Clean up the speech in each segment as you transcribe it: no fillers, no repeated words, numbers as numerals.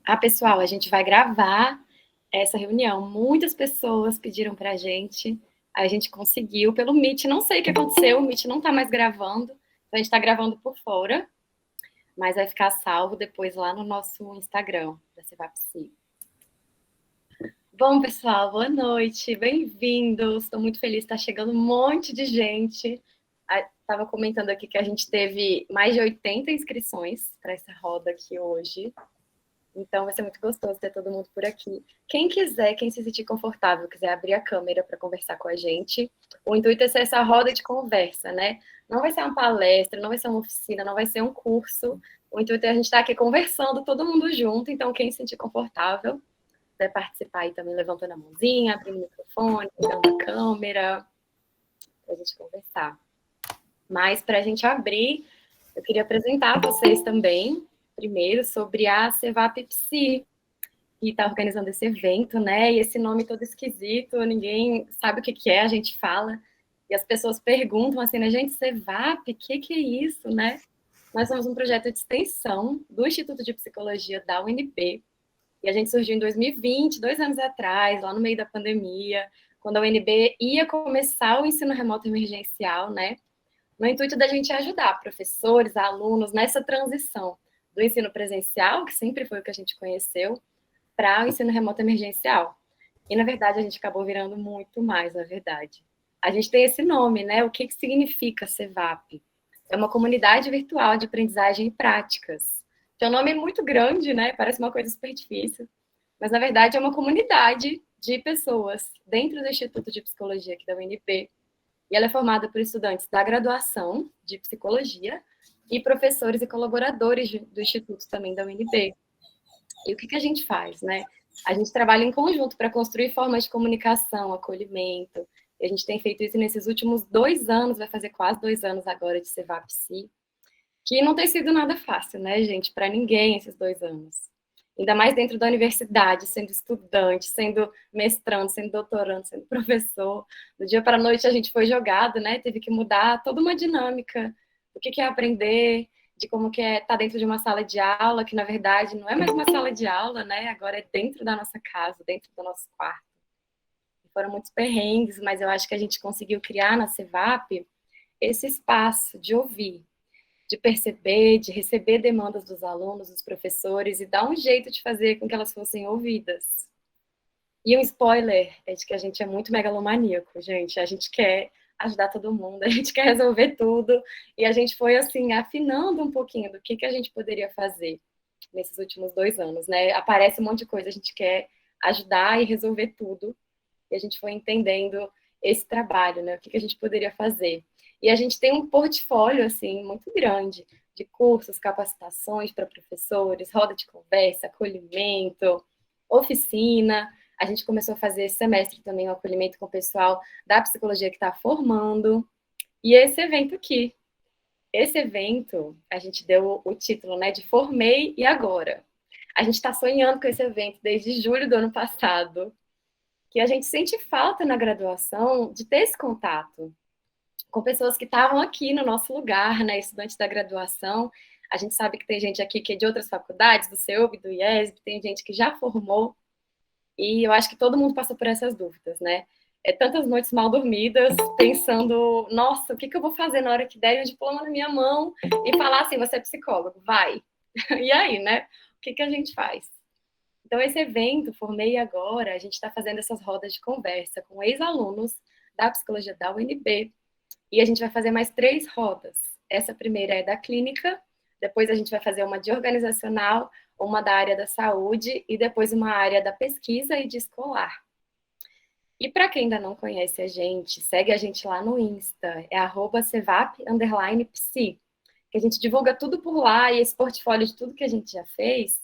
tá? Pessoal, a gente vai gravar essa reunião. Muitas pessoas pediram pra gente, a gente conseguiu pelo Meet, não sei o que aconteceu, o Meet não tá mais gravando, então a gente tá gravando por fora, mas vai ficar salvo depois lá no nosso Instagram, da Cevapsi. Bom, pessoal, boa noite, bem-vindos. Estou muito feliz, está chegando um monte de gente. Estava comentando aqui que a gente teve mais de 80 inscrições para essa roda aqui hoje. Então vai ser muito gostoso ter todo mundo por aqui. Quem quiser, quem se sentir confortável, quiser abrir a câmera para conversar com a gente, o intuito é ser essa roda de conversa, né? Não vai ser uma palestra, não vai ser uma oficina, não vai ser um curso. O intuito é a gente estar aqui conversando, todo mundo junto. Então, quem se sentir confortável, quiser participar aí também, levantando a mãozinha, abrindo o microfone, ligando a câmera, para a gente conversar. Mas, para a gente abrir, eu queria apresentar a vocês também, primeiro, sobre a Cevapsi, que está organizando esse evento, né? E esse nome todo esquisito, ninguém sabe o que é, a gente fala, e as pessoas perguntam assim, né, gente, Cevap, o que é isso, né? Nós somos um projeto de extensão do Instituto de Psicologia da UNB, e a gente surgiu em 2020, 2 anos atrás, lá no meio da pandemia, quando a UNB ia começar o ensino remoto emergencial, né? No intuito da gente ajudar professores, alunos nessa transição do ensino presencial, que sempre foi o que a gente conheceu, para o ensino remoto emergencial. E, na verdade, a gente acabou virando muito mais, na verdade. A gente tem esse nome, né? O que significa CEVAP? É uma comunidade virtual de aprendizagem e práticas. Que é um nome muito grande, né? Parece uma coisa super difícil. Mas, na verdade, é uma comunidade de pessoas dentro do Instituto de Psicologia aqui da UNB. E ela é formada por estudantes da graduação de psicologia e professores e colaboradores do Instituto também da UNB. E o que a gente faz, né? A gente trabalha em conjunto para construir formas de comunicação, acolhimento. E a gente tem feito isso nesses últimos 2 anos, vai fazer quase 2 anos agora de Cevapsi, que não tem sido nada fácil, né, gente, para ninguém esses 2 anos. Ainda mais dentro da universidade, sendo estudante, sendo mestrando, sendo doutorando, sendo professor. Do dia para a noite a gente foi jogado, né? Teve que mudar toda uma dinâmica do que é aprender, de como que é estar dentro de uma sala de aula, que na verdade não é mais uma sala de aula, né? Agora é dentro da nossa casa, dentro do nosso quarto. Foram muitos perrengues, mas eu acho que a gente conseguiu criar na Cevap esse espaço de ouvir, de perceber, de receber demandas dos alunos, dos professores e dar um jeito de fazer com que elas fossem ouvidas. E um spoiler é de que a gente é muito megalomaníaco, gente. A gente quer ajudar todo mundo, a gente quer resolver tudo. E a gente foi, assim, afinando um pouquinho do que a gente poderia fazer nesses últimos 2 anos, né? Aparece um monte de coisa, a gente quer ajudar e resolver tudo. E a gente foi entendendo esse trabalho, né? O que a gente poderia fazer. E a gente tem um portfólio, assim, muito grande de cursos, capacitações para professores, roda de conversa, acolhimento, oficina. A gente começou a fazer esse semestre também o acolhimento com o pessoal da psicologia que está formando. E esse evento aqui. Esse evento, a gente deu o título, né, de Formei e Agora. A gente está sonhando com esse evento desde julho do ano passado, que a gente sente falta na graduação de ter esse contato com pessoas que estavam aqui no nosso lugar, né, estudantes da graduação. A gente sabe que tem gente aqui que é de outras faculdades, do CEUB, do IESB, tem gente que já formou, e eu acho que todo mundo passou por essas dúvidas, né? Tantas noites mal dormidas, pensando, nossa, o que eu vou fazer na hora que der o diploma na minha mão e falar assim, você é psicólogo, vai. E aí, né? O que a gente faz? Então, esse evento, Formei Agora, a gente está fazendo essas rodas de conversa com ex-alunos da psicologia da UNB, e a gente vai fazer mais 3 rodas. Essa primeira é da clínica, depois a gente vai fazer uma de organizacional, uma da área da saúde e depois uma área da pesquisa e de escolar. E para quem ainda não conhece a gente, segue a gente lá no Insta, é @cevap_psi, que a gente divulga tudo por lá, e esse portfólio de tudo que a gente já fez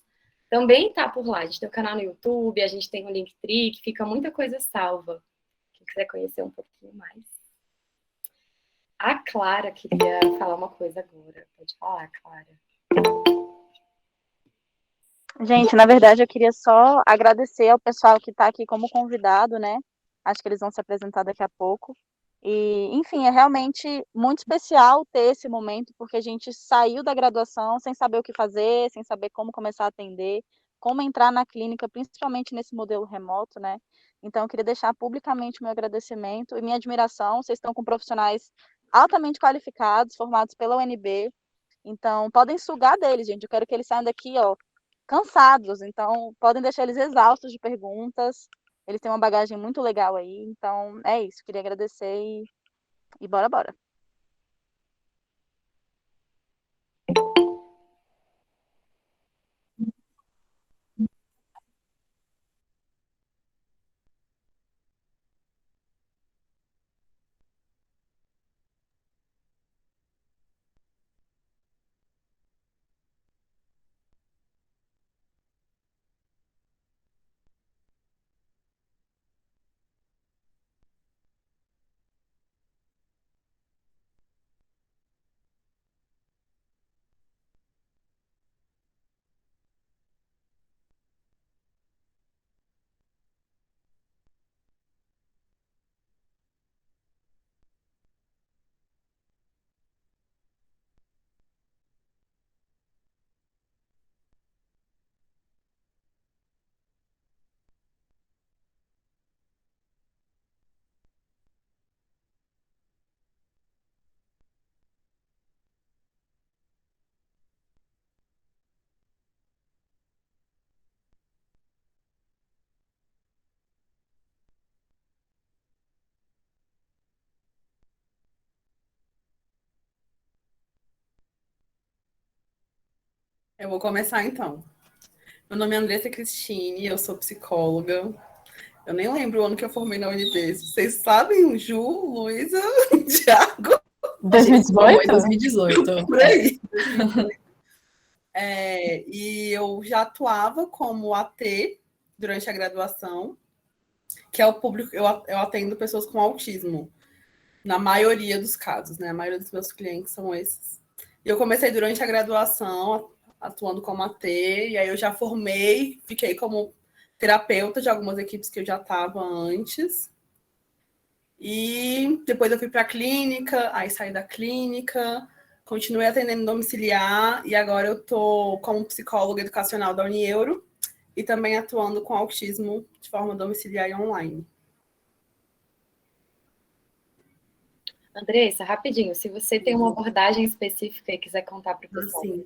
também está por lá. A gente tem o canal no YouTube, a gente tem o Linktree, que fica muita coisa salva. Quem quiser conhecer um pouquinho mais. A Clara queria falar uma coisa agora. Pode falar, Clara. Gente, na verdade, eu queria só agradecer ao pessoal que está aqui como convidado, né? Acho que eles vão se apresentar daqui a pouco. E, enfim, é realmente muito especial ter esse momento, porque a gente saiu da graduação sem saber o que fazer, sem saber como começar a atender, como entrar na clínica, principalmente nesse modelo remoto, né? Então, eu queria deixar publicamente o meu agradecimento e minha admiração. Vocês estão com profissionais altamente qualificados, formados pela UNB, então podem sugar deles, gente. Eu quero que eles saiam daqui, ó, cansados. Então, podem deixar eles exaustos de perguntas. Eles têm uma bagagem muito legal aí. Então, é isso. Queria agradecer e bora, bora. Eu vou começar então. Meu nome é Andressa Cristine, eu sou psicóloga. Eu nem lembro o ano que eu formei na UNB. Vocês sabem, Ju, Luísa, Thiago? A gente se formou em 2018? 2018. Por aí. E eu já atuava como AT durante a graduação, que é o público, eu atendo pessoas com autismo, na maioria dos casos, né? A maioria dos meus clientes são esses. E eu comecei durante a graduação, atuando como AT, e aí eu já formei, fiquei como terapeuta de algumas equipes que eu já estava antes. E depois eu fui para a clínica, aí saí da clínica, continuei atendendo domiciliar, e agora eu estou como psicóloga educacional da Unieuro e também atuando com autismo de forma domiciliar e online. Andressa, rapidinho, se você tem uma abordagem específica e quiser contar para o pessoal. Sim.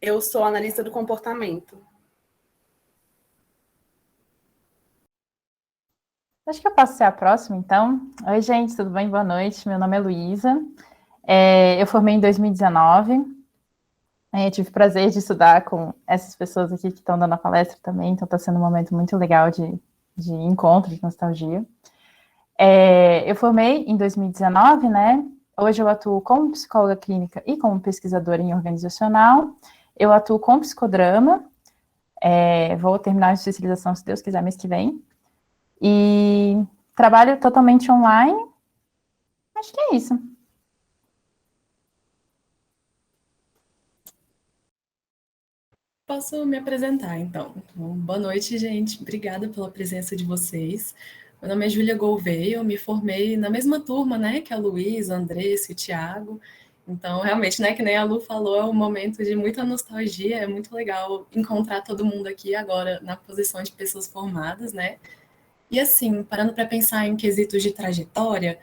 Eu sou analista do comportamento. Acho que eu posso ser a próxima, então. Oi, gente, tudo bem? Boa noite. Meu nome é Luísa. Eu formei em 2019. Tive o prazer de estudar com essas pessoas aqui que estão dando a palestra também, então está sendo um momento muito legal de encontro, de nostalgia. Eu formei em 2019, né? Hoje eu atuo como psicóloga clínica e como pesquisadora em organizacional. Eu atuo com psicodrama. Vou terminar a especialização, se Deus quiser, mês que vem. E trabalho totalmente online. Acho que é isso. Posso me apresentar, então. Boa noite, gente. Obrigada pela presença de vocês. Meu nome é Júlia Gouveia, eu me formei na mesma turma, né, que a Luísa, a Andressa e o Thiago. Então, realmente, né, que nem a Lu falou, é um momento de muita nostalgia, é muito legal encontrar todo mundo aqui agora na posição de pessoas formadas, né? E assim, parando para pensar em quesitos de trajetória,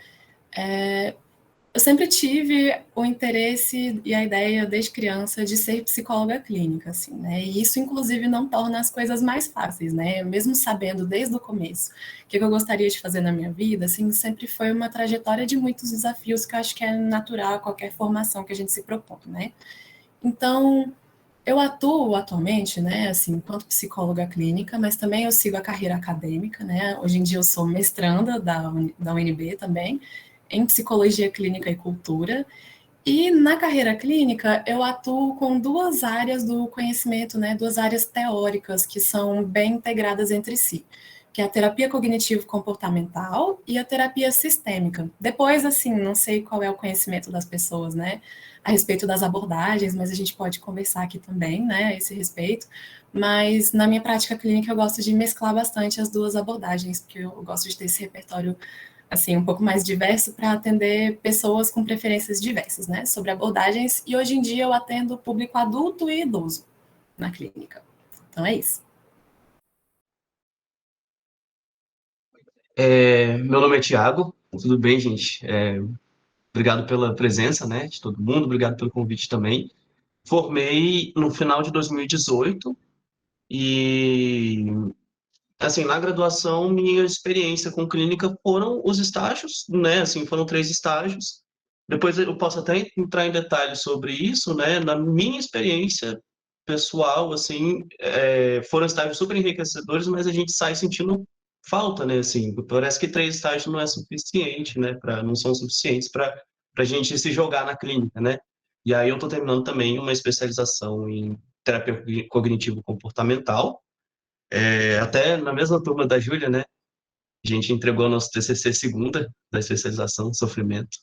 eu sempre tive o interesse e a ideia, desde criança, de ser psicóloga clínica, assim, né? E isso, inclusive, não torna as coisas mais fáceis, né? Mesmo sabendo desde o começo o que eu gostaria de fazer na minha vida, assim, sempre foi uma trajetória de muitos desafios que eu acho que é natural a qualquer formação que a gente se propõe, né? Então, eu atuo atualmente, né, assim, enquanto psicóloga clínica, mas também eu sigo a carreira acadêmica, né? Hoje em dia eu sou mestranda da UNB também, em psicologia clínica e cultura. E na carreira clínica, eu atuo com duas áreas do conhecimento, né, duas áreas teóricas que são bem integradas entre si, que é a terapia cognitivo-comportamental e a terapia sistêmica. Depois, assim, não sei qual é o conhecimento das pessoas, né, a respeito das abordagens, mas a gente pode conversar aqui também, né, a esse respeito. Mas na minha prática clínica eu gosto de mesclar bastante as duas abordagens, porque eu gosto de ter esse repertório assim, um pouco mais diverso para atender pessoas com preferências diversas, né, sobre abordagens, e hoje em dia eu atendo público adulto e idoso na clínica. Então é isso. Meu nome é Thiago, tudo bem, gente? Obrigado pela presença, né, de todo mundo, obrigado pelo convite também. Formei no final de 2018 e, assim, na graduação, minha experiência com clínica foram os estágios, né, assim, foram 3 estágios. Depois eu posso até entrar em detalhes sobre isso, né, na minha experiência pessoal, assim, foram estágios super enriquecedores, mas a gente sai sentindo falta, né, assim, parece que 3 estágios não é suficiente, né, não são suficientes para a gente se jogar na clínica, né. E aí eu estou terminando também uma especialização em terapia cognitivo-comportamental, até na mesma turma da Júlia, né, a gente entregou nosso TCC segunda da especialização, sofrimento.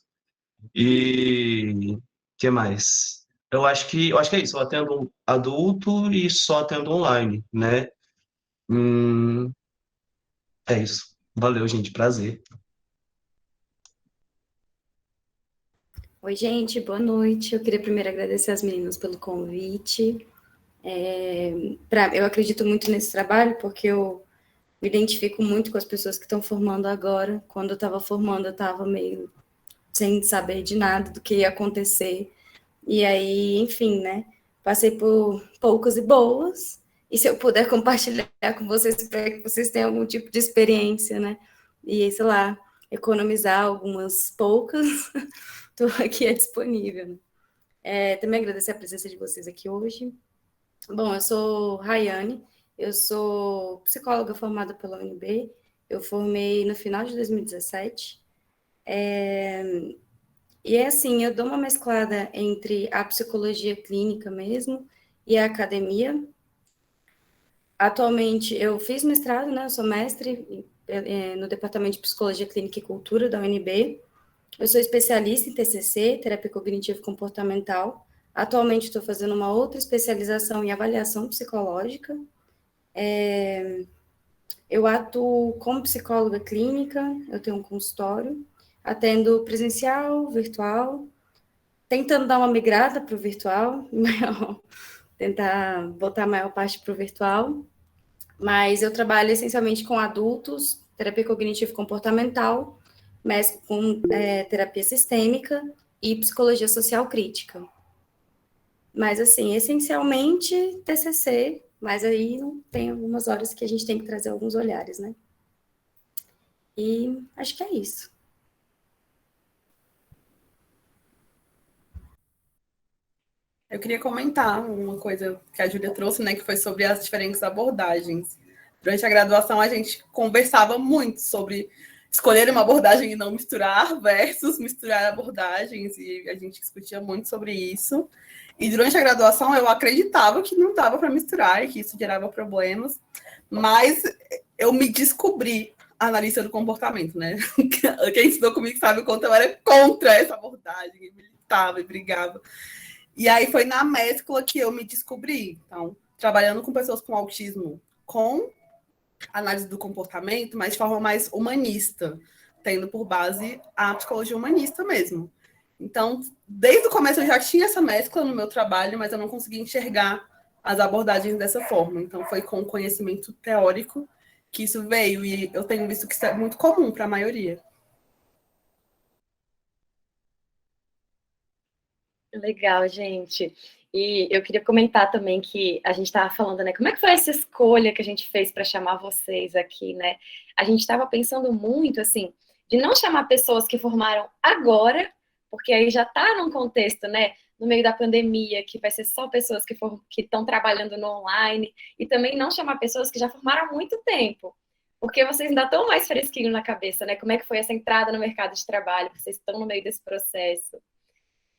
E que mais? Eu acho que é isso. Eu atendo um adulto e só atendo online, né? Hum, é isso. Valeu, gente. Prazer. Oi, gente, boa noite. Eu queria primeiro agradecer às meninas pelo convite. Eu acredito muito nesse trabalho porque eu me identifico muito com as pessoas que estão formando agora. Quando eu estava formando, eu estava meio sem saber de nada do que ia acontecer. E aí, enfim, né? Passei por poucas e boas. E se eu puder compartilhar com vocês, para que vocês tenham algum tipo de experiência, né? E, sei lá, economizar algumas poucas, estou aqui disponível. Né? Também agradecer a presença de vocês aqui hoje. Bom, eu sou Rayane, eu sou psicóloga formada pela UNB, eu formei no final de 2017. E é assim, eu dou uma mesclada entre a psicologia clínica mesmo e a academia. Atualmente, eu fiz mestrado, né? Eu sou mestre no Departamento de Psicologia Clínica e Cultura da UNB. Eu sou especialista em TCC, Terapia Cognitivo Comportamental. Atualmente, estou fazendo uma outra especialização em avaliação psicológica. Eu atuo como psicóloga clínica, eu tenho um consultório, atendo presencial, virtual, tentando dar uma migrada para o virtual, tentar botar a maior parte para o virtual, mas eu trabalho essencialmente com adultos, terapia cognitivo-comportamental, mesclo com terapia sistêmica e psicologia social crítica. Mas, assim, essencialmente TCC, mas aí tem algumas horas que a gente tem que trazer alguns olhares, né? E acho que é isso. Eu queria comentar uma coisa que a Júlia trouxe, né, que foi sobre as diferentes abordagens. Durante a graduação, a gente conversava muito sobre escolher uma abordagem e não misturar, versus misturar abordagens, e a gente discutia muito sobre isso. E durante a graduação, eu acreditava que não dava para misturar e que isso gerava problemas, mas eu me descobri analista do comportamento, né? Quem estudou comigo sabe o quanto eu era contra essa abordagem, e militava e brigava. E aí foi na mescla que eu me descobri. Então, trabalhando com pessoas com autismo, com análise do comportamento, mas de forma mais humanista, tendo por base a psicologia humanista mesmo. Então, desde o começo eu já tinha essa mescla no meu trabalho, mas eu não conseguia enxergar as abordagens dessa forma. Então, foi com o conhecimento teórico que isso veio, e eu tenho visto que isso é muito comum para a maioria. Legal, gente. E eu queria comentar também que a gente estava falando, né? Como é que foi essa escolha que a gente fez para chamar vocês aqui, né? A gente estava pensando muito, assim, de não chamar pessoas que formaram agora, porque aí já está num contexto, né? No meio da pandemia, que vai ser só pessoas que estão trabalhando no online, e também não chamar pessoas que já formaram há muito tempo, porque vocês ainda estão mais fresquinho na cabeça, né? Como é que foi essa entrada no mercado de trabalho? Vocês estão no meio desse processo.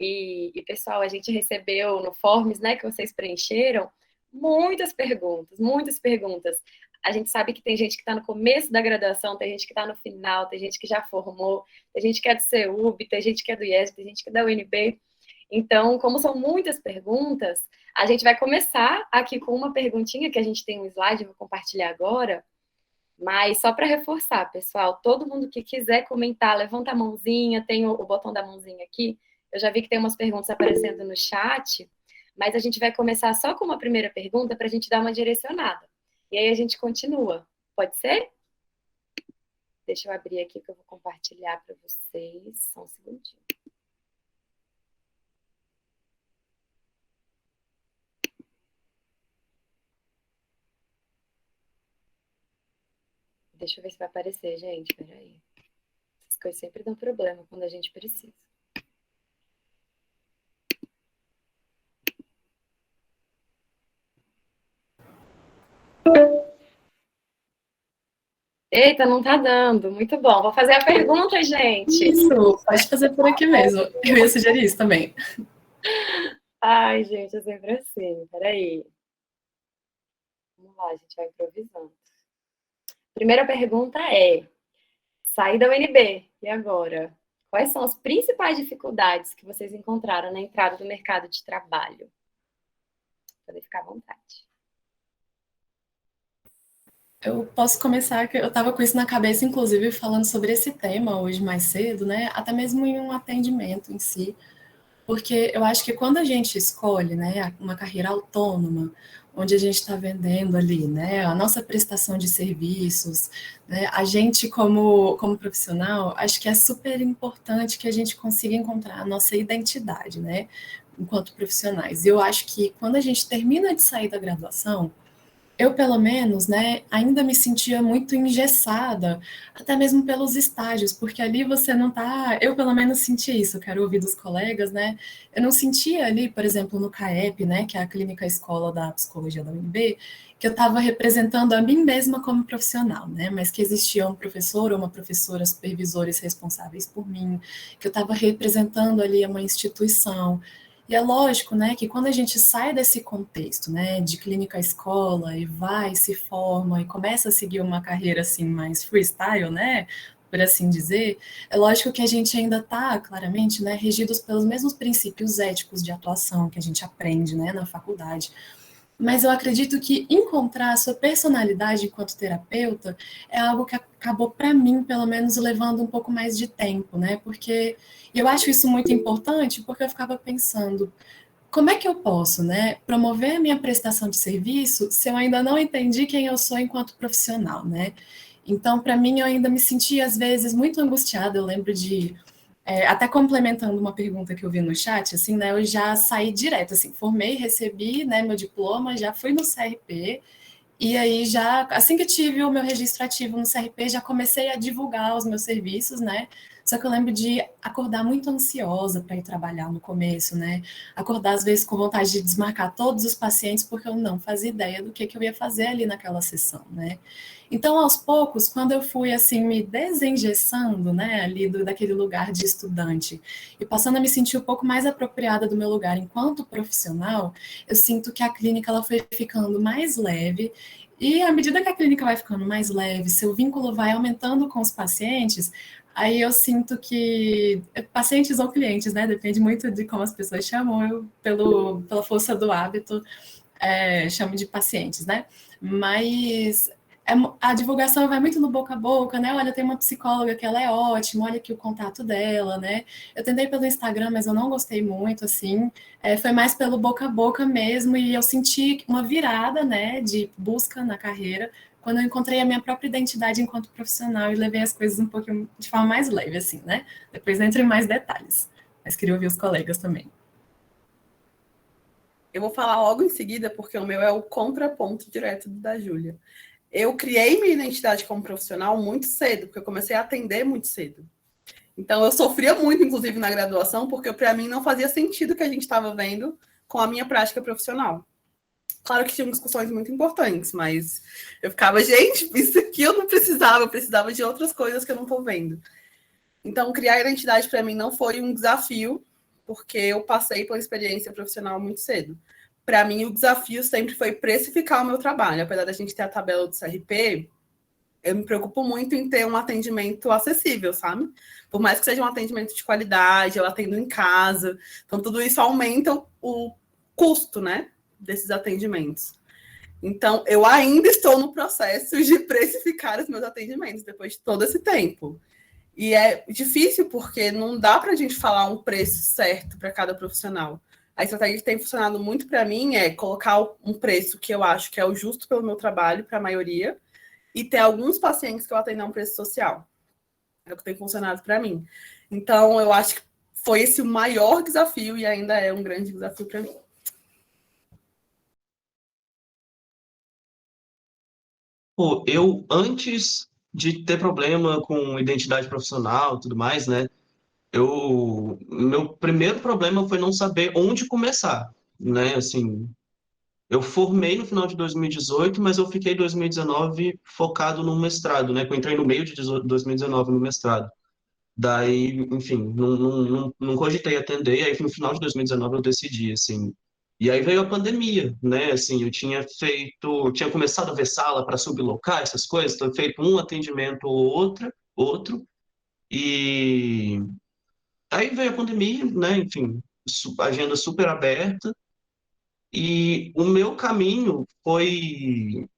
E, pessoal, a gente recebeu no Forms, né, que vocês preencheram, muitas perguntas, muitas perguntas. A gente sabe que tem gente que está no começo da graduação, tem gente que está no final, tem gente que já formou, tem gente que é do CEUB, tem gente que é do IES, tem gente que é da UNB. Então, como são muitas perguntas, a gente vai começar aqui com uma perguntinha que a gente tem um slide, vou compartilhar agora, Mas só para reforçar, pessoal, todo mundo que quiser comentar, levanta a mãozinha, tem o botão da mãozinha aqui. Eu já vi que tem umas perguntas aparecendo no chat, mas a gente vai começar só com uma primeira pergunta para a gente dar uma direcionada. E aí a gente continua. Pode ser? Deixa eu abrir aqui que eu vou compartilhar para vocês. Só um segundinho. Deixa eu ver se vai aparecer, gente. Peraí. Essas coisas sempre dão problema quando a gente precisa. Eita, não tá dando. Muito bom. Vou fazer a pergunta, gente. Isso, pode fazer por aqui mesmo. Eu ia sugerir isso também. Ai, gente, é sempre assim. Peraí. Vamos lá, a gente vai improvisando. Primeira pergunta é: saí da UNB, e agora? Quais são as principais dificuldades que vocês encontraram na entrada do mercado de trabalho? Podem ficar à vontade. Eu posso começar, que eu estava com isso na cabeça, inclusive, falando sobre esse tema hoje mais cedo, né? Até mesmo em um atendimento em si. Porque eu acho que quando a gente escolhe, né, uma carreira autônoma, onde a gente está vendendo ali, né, a nossa prestação de serviços, né, a gente como profissional, acho que é super importante que a gente consiga encontrar a nossa identidade, né, enquanto profissionais. E eu acho que quando a gente termina de sair da graduação, eu, pelo menos, né, ainda me sentia muito engessada, até mesmo pelos estágios, porque ali você não tá. Eu, pelo menos, senti isso, eu quero ouvir dos colegas, né? Eu não sentia ali, por exemplo, no CAEP, né, que é a Clínica Escola da Psicologia da UNB, que eu estava representando a mim mesma como profissional, né? Mas que existia um professor ou uma professora, supervisores responsáveis por mim, que eu estava representando ali uma instituição. E é lógico, né, que quando a gente sai desse contexto, né, de clínica escola e vai, se forma e começa a seguir uma carreira assim mais freestyle, né, por assim dizer, é lógico que a gente ainda está, claramente, né, regidos pelos mesmos princípios éticos de atuação que a gente aprende, né, na faculdade. Mas eu acredito que encontrar a sua personalidade enquanto terapeuta é algo que acabou, para mim, pelo menos, levando um pouco mais de tempo, né? Porque eu acho isso muito importante, porque eu ficava pensando, como é que eu posso, né, promover a minha prestação de serviço se eu ainda não entendi quem eu sou enquanto profissional, né? Então, para mim, eu ainda me sentia, às vezes, muito angustiada. Eu lembro de até complementando uma pergunta que eu vi no chat, assim, né, eu já saí direto, assim, formei, recebi, né, meu diploma, já fui no CRP, e aí já, assim que tive o meu registro ativo no CRP, já comecei a divulgar os meus serviços, né, só que eu lembro de acordar muito ansiosa para ir trabalhar no começo, né, acordar às vezes com vontade de desmarcar todos os pacientes, porque eu não fazia ideia do que eu ia fazer ali naquela sessão, né. Então, aos poucos, quando eu fui assim me desengessando, né, ali daquele lugar de estudante e passando a me sentir um pouco mais apropriada do meu lugar enquanto profissional, eu sinto que a clínica ela foi ficando mais leve. E à medida que a clínica vai ficando mais leve, seu vínculo vai aumentando com os pacientes, aí eu sinto que pacientes ou clientes, né, depende muito de como as pessoas chamam, eu pela força do hábito chamo de pacientes, né? Mas a divulgação vai muito no boca a boca, né? Olha, tem uma psicóloga que ela é ótima, olha aqui o contato dela, né? Eu tentei pelo Instagram, mas eu não gostei muito, assim. Foi mais pelo boca a boca mesmo, e eu senti uma virada, né, de busca na carreira, quando eu encontrei a minha própria identidade enquanto profissional e levei as coisas um pouquinho de forma mais leve, assim, né? Depois entro em mais detalhes. Mas queria ouvir os colegas também. Eu vou falar logo em seguida, porque o meu é o contraponto direto da Júlia. Eu criei minha identidade como profissional muito cedo, porque eu comecei a atender muito cedo. Então, eu sofria muito, inclusive, na graduação, porque para mim não fazia sentido o que a gente estava vendo com a minha prática profissional. Claro que tinham discussões muito importantes, mas eu ficava, gente, isso aqui eu precisava de outras coisas que eu não estou vendo. Então, criar a identidade para mim não foi um desafio, porque eu passei pela experiência profissional muito cedo. Para mim, o desafio sempre foi precificar o meu trabalho. Apesar da gente ter a tabela do CRP, eu me preocupo muito em ter um atendimento acessível, sabe? Por mais que seja um atendimento de qualidade, eu atendo em casa. Então, tudo isso aumenta o custo, né, desses atendimentos. Então, eu ainda estou no processo de precificar os meus atendimentos depois de todo esse tempo. E é difícil porque não dá para a gente falar um preço certo para cada profissional. A estratégia que tem funcionado muito para mim é colocar um preço que eu acho que é o justo pelo meu trabalho para a maioria e ter alguns pacientes que eu atendo a um preço social. É o que tem funcionado para mim. Então, eu acho que foi esse o maior desafio e ainda é um grande desafio para mim. Pô, eu, antes de ter problema com identidade profissional e tudo mais, né? Meu primeiro problema foi não saber onde começar, né? Assim, eu formei no final de 2018, mas eu fiquei em 2019 focado no mestrado, né? Que eu entrei no meio de 2019 no mestrado. Daí, enfim, não cogitei atender, aí no final de 2019 eu decidi, assim. E aí veio a pandemia, né? Assim, tinha começado a ver sala para sublocar, essas coisas, então feito um atendimento ou outro, e aí veio a pandemia, né? Enfim, agenda super aberta, e o meu caminho foi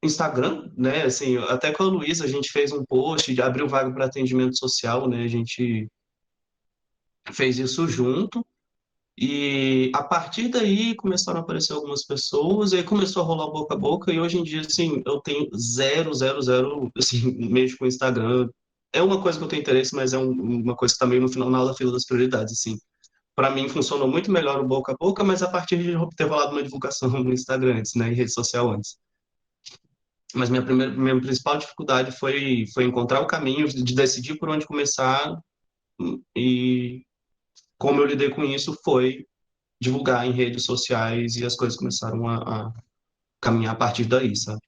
Instagram, né? Assim, até com a Luísa a gente fez um post, abriu vaga para atendimento social, né? A gente fez isso junto. E a partir daí começaram a aparecer algumas pessoas, e aí começou a rolar boca a boca, e hoje em dia, assim, eu tenho zero, zero, zero, assim, mexo com o Instagram. É uma coisa que eu tenho interesse, mas é uma coisa que está meio no final da fila das prioridades, assim. Para mim funcionou muito melhor o boca a boca, mas a partir de ter rolado uma divulgação no Instagram antes, né, em rede social antes. Mas minha principal dificuldade foi encontrar o caminho de decidir por onde começar, e como eu lidei com isso foi divulgar em redes sociais e as coisas começaram a caminhar a partir daí, sabe?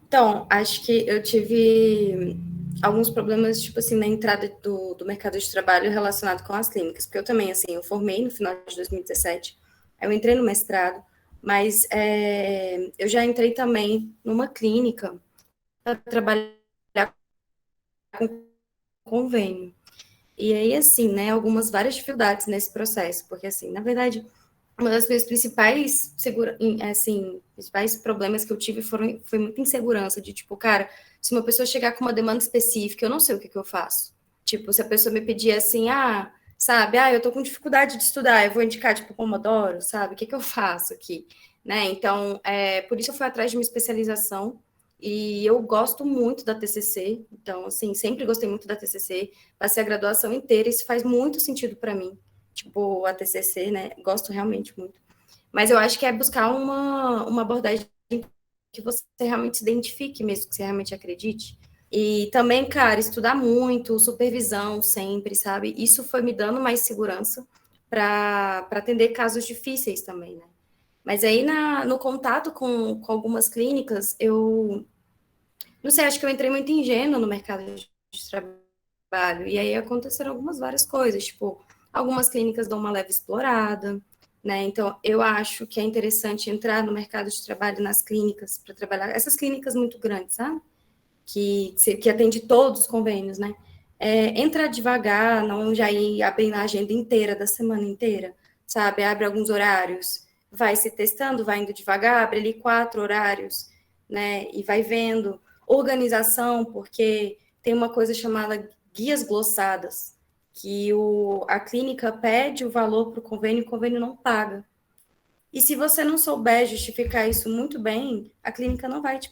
Então, acho que eu tive alguns problemas, tipo assim, na entrada do mercado de trabalho relacionado com as clínicas, porque eu também, assim, eu formei no final de 2017, eu entrei no mestrado, mas eu já entrei também numa clínica para trabalhar com convênio. E aí, assim, né, várias dificuldades nesse processo, porque, assim, na verdade, uma das minhas principais, principais problemas que eu tive foi muita insegurança, de tipo, cara, se uma pessoa chegar com uma demanda específica, eu não sei o que eu faço. Tipo, se a pessoa me pedir assim, sabe, eu tô com dificuldade de estudar, eu vou indicar, tipo, Pomodoro, sabe, o que eu faço aqui? Né, então, por isso eu fui atrás de uma especialização, e eu gosto muito da TCC, então, assim, sempre gostei muito da TCC, passei a graduação inteira, isso faz muito sentido para mim, tipo, a TCC, né, gosto realmente muito. Mas eu acho que é buscar uma abordagem que você realmente se identifique mesmo, que você realmente acredite. E também, cara, estudar muito, supervisão sempre, sabe? Isso foi me dando mais segurança para atender casos difíceis também, né? Mas aí, no contato com algumas clínicas, eu não sei, acho que eu entrei muito ingênua no mercado de trabalho. E aí aconteceram várias coisas, tipo, algumas clínicas dão uma leve explorada, né? Então, eu acho que é interessante entrar no mercado de trabalho nas clínicas para trabalhar, essas clínicas muito grandes, sabe? Que atende todos os convênios, né? Entrar devagar, não já ir abrindo a agenda inteira da semana inteira, sabe? Abre alguns horários, vai se testando, vai indo devagar, abre ali 4 horários, né? E vai vendo. Organização, porque tem uma coisa chamada guias glossadas, que a clínica pede o valor para o convênio não paga. E se você não souber justificar isso muito bem, a clínica não vai te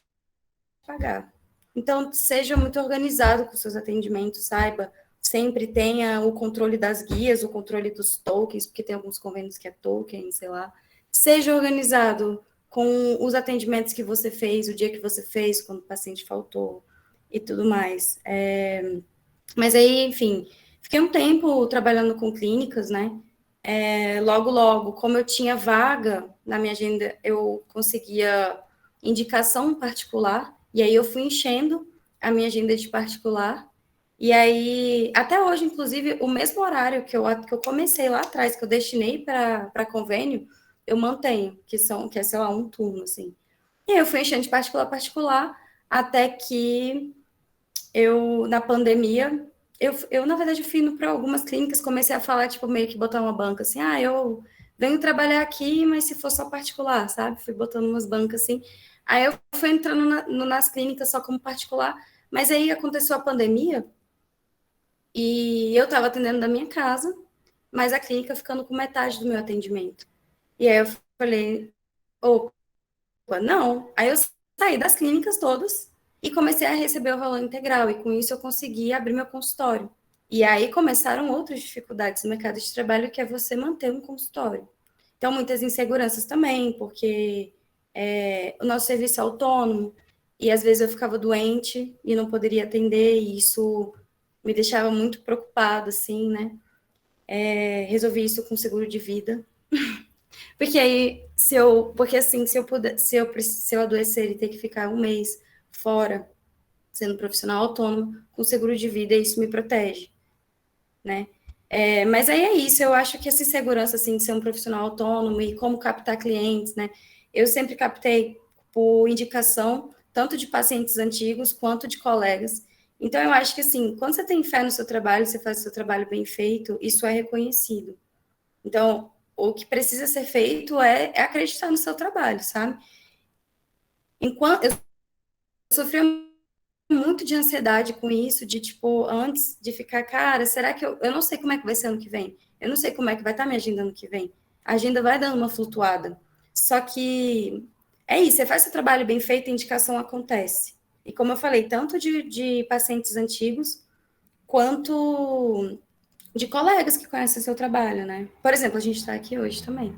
pagar. Então, seja muito organizado com seus atendimentos, saiba, sempre tenha o controle das guias, o controle dos tokens, porque tem alguns convênios que é token, sei lá. Seja organizado com os atendimentos que você fez, o dia que você fez, quando o paciente faltou e tudo mais. Mas aí, enfim, fiquei um tempo trabalhando com clínicas, né? Logo, como eu tinha vaga na minha agenda, eu conseguia indicação particular, e aí eu fui enchendo a minha agenda de particular, e aí, até hoje, inclusive, o mesmo horário que eu comecei lá atrás, que eu destinei para convênio, eu mantenho, que é, sei lá, um turno, assim. E aí eu fui enchendo de particular, até que na pandemia, eu na verdade, fui indo para algumas clínicas, comecei a falar, tipo, meio que botar uma banca, assim, eu venho trabalhar aqui, mas se for só particular, sabe? Fui botando umas bancas, assim. Aí eu fui entrando nas clínicas só como particular, mas aí aconteceu a pandemia, e eu estava atendendo da minha casa, mas a clínica ficando com metade do meu atendimento. E aí eu falei, opa, não. Aí eu saí das clínicas todas e comecei a receber o valor integral, e com isso eu consegui abrir meu consultório. E aí começaram outras dificuldades no mercado de trabalho, que é você manter um consultório. Então, muitas inseguranças também, porque o nosso serviço é autônomo, e às vezes eu ficava doente e não poderia atender, e isso me deixava muito preocupada, assim, né? Resolvi isso com seguro de vida. Porque aí, se eu adoecer e ter que ficar um mês fora, sendo profissional autônomo, com seguro de vida, isso me protege, né? Mas aí é isso, eu acho que essa insegurança, assim, de ser um profissional autônomo e como captar clientes, né? Eu sempre captei por indicação, tanto de pacientes antigos quanto de colegas. Então, eu acho que, assim, quando você tem fé no seu trabalho, você faz o seu trabalho bem feito, isso é reconhecido. Então, o que precisa ser feito é acreditar no seu trabalho, sabe? Enquanto eu sofria muito de ansiedade com isso, de tipo, antes de ficar, cara, será que eu não sei como é que vai ser ano que vem? Eu não sei como é que vai estar minha agenda ano que vem. A agenda vai dando uma flutuada. Só que é isso, você faz seu trabalho bem feito, a indicação acontece. E como eu falei, tanto de pacientes antigos, quanto de colegas que conhecem o seu trabalho, né? Por exemplo, a gente está aqui hoje também.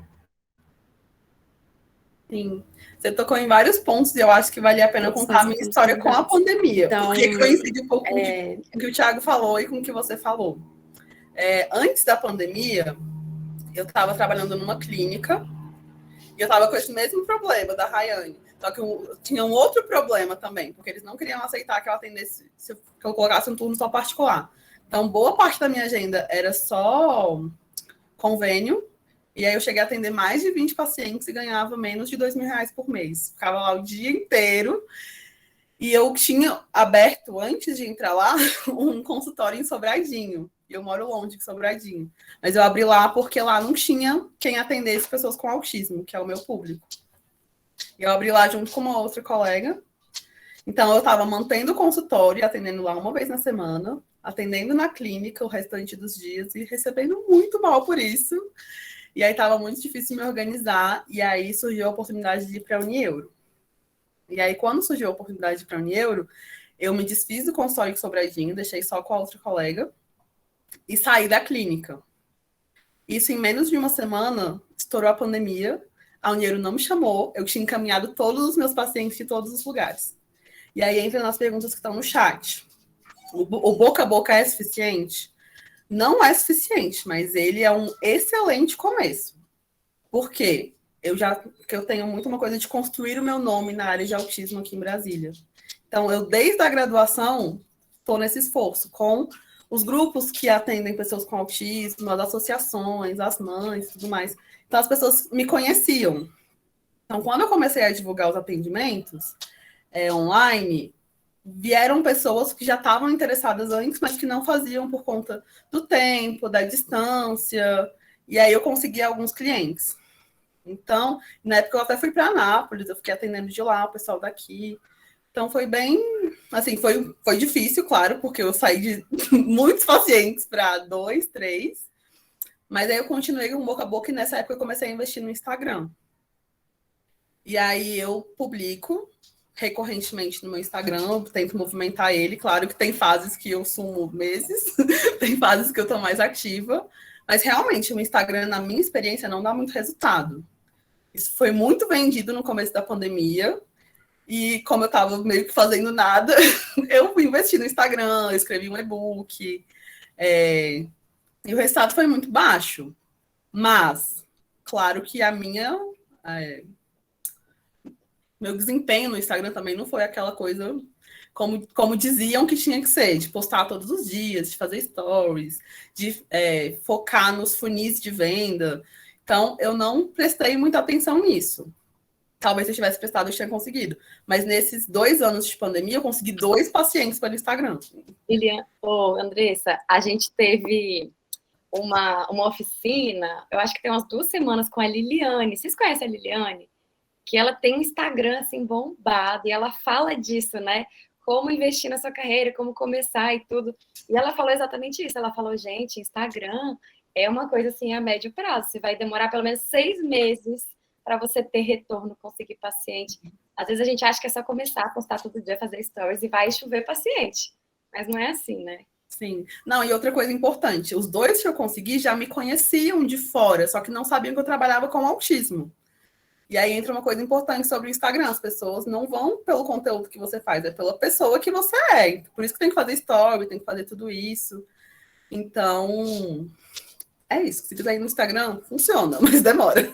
Sim. Você tocou em vários pontos e eu acho que valia a pena contar a minha história com a pandemia, então, porque coincide um pouco com o que o Thiago falou e com o que você falou. Antes da pandemia, eu estava trabalhando numa clínica e eu estava com esse mesmo problema da Rayane. Só que eu tinha um outro problema também, porque eles não queriam aceitar que eu atendesse, que eu colocasse um turno só particular. Então, boa parte da minha agenda era só convênio. E aí eu cheguei a atender mais de 20 pacientes e ganhava menos de R$2.000 por mês. Ficava lá o dia inteiro. E eu tinha aberto, antes de entrar lá, um consultório em Sobradinho. E eu moro longe de Sobradinho. Mas eu abri lá porque lá não tinha quem atendesse pessoas com autismo, que é o meu público. E eu abri lá junto com uma outra colega. Então eu estava mantendo o consultório, atendendo lá uma vez na semana, atendendo na clínica o restante dos dias e recebendo muito mal por isso. E aí estava muito difícil me organizar, e aí surgiu a oportunidade de ir para a Unieuro. E aí, quando surgiu a oportunidade de ir para a Unieuro, eu me desfiz do consultório de Sobradinho, deixei só com a outra colega, e saí da clínica. Isso em menos de uma semana, estourou a pandemia, a Unieuro não me chamou, eu tinha encaminhado todos os meus pacientes de todos os lugares. E aí entra nas perguntas que estão no chat. O boca a boca é suficiente? Não é suficiente, mas ele é um excelente começo. Por quê? Eu tenho muito uma coisa de construir o meu nome na área de autismo aqui em Brasília. Então, eu, desde a graduação, estou nesse esforço com os grupos que atendem pessoas com autismo, as associações, as mães e tudo mais. Então, as pessoas me conheciam. Então, quando eu comecei a divulgar os atendimentos online, vieram pessoas que já estavam interessadas antes, mas que não faziam por conta do tempo, da distância, e aí eu consegui alguns clientes. Então, na época eu até fui para Anápolis, eu fiquei atendendo de lá, o pessoal daqui. Então foi bem, assim, foi difícil, claro, porque eu saí de muitos pacientes para 2, 3, mas aí eu continuei com boca a boca e nessa época eu comecei a investir no Instagram. E aí eu publico recorrentemente no meu Instagram, eu tento movimentar ele. Claro que tem fases que eu sumo meses, tem fases que eu estou mais ativa, mas realmente o Instagram, na minha experiência, não dá muito resultado. Isso foi muito vendido no começo da pandemia, e como eu estava meio que fazendo nada, eu investi no Instagram, eu escrevi um e-book, e o resultado foi muito baixo. Mas, claro que meu desempenho no Instagram também não foi aquela coisa como diziam que tinha que ser, de postar todos os dias, de fazer stories, de focar nos funis de venda. Então, eu não prestei muita atenção nisso. talvez se eu tivesse prestado, eu tinha conseguido. Mas nesses 2 anos de pandemia, eu consegui 2 pacientes pelo Instagram. Lilian, Andressa, a gente teve uma oficina, eu acho que tem umas 2 semanas, com a Liliane. Vocês conhecem a Liliane? Que ela tem um Instagram, assim, bombado, e ela fala disso, né? Como investir na sua carreira, como começar e tudo. E ela falou exatamente isso. Ela falou, gente, Instagram é uma coisa, assim, a médio prazo. Você vai demorar pelo menos 6 meses para você ter retorno, conseguir paciente. Às vezes a gente acha que é só começar a postar todo dia, fazer stories e vai chover paciente. Mas não é assim, né? Sim. Não, e outra coisa importante, os 2 que eu consegui já me conheciam de fora, só que não sabiam que eu trabalhava com autismo. E aí entra uma coisa importante sobre o Instagram, as pessoas não vão pelo conteúdo que você faz, é pela pessoa que você é. Por isso que tem que fazer story, tem que fazer tudo isso. Então, é isso. Se quiser ir no Instagram, funciona, mas demora.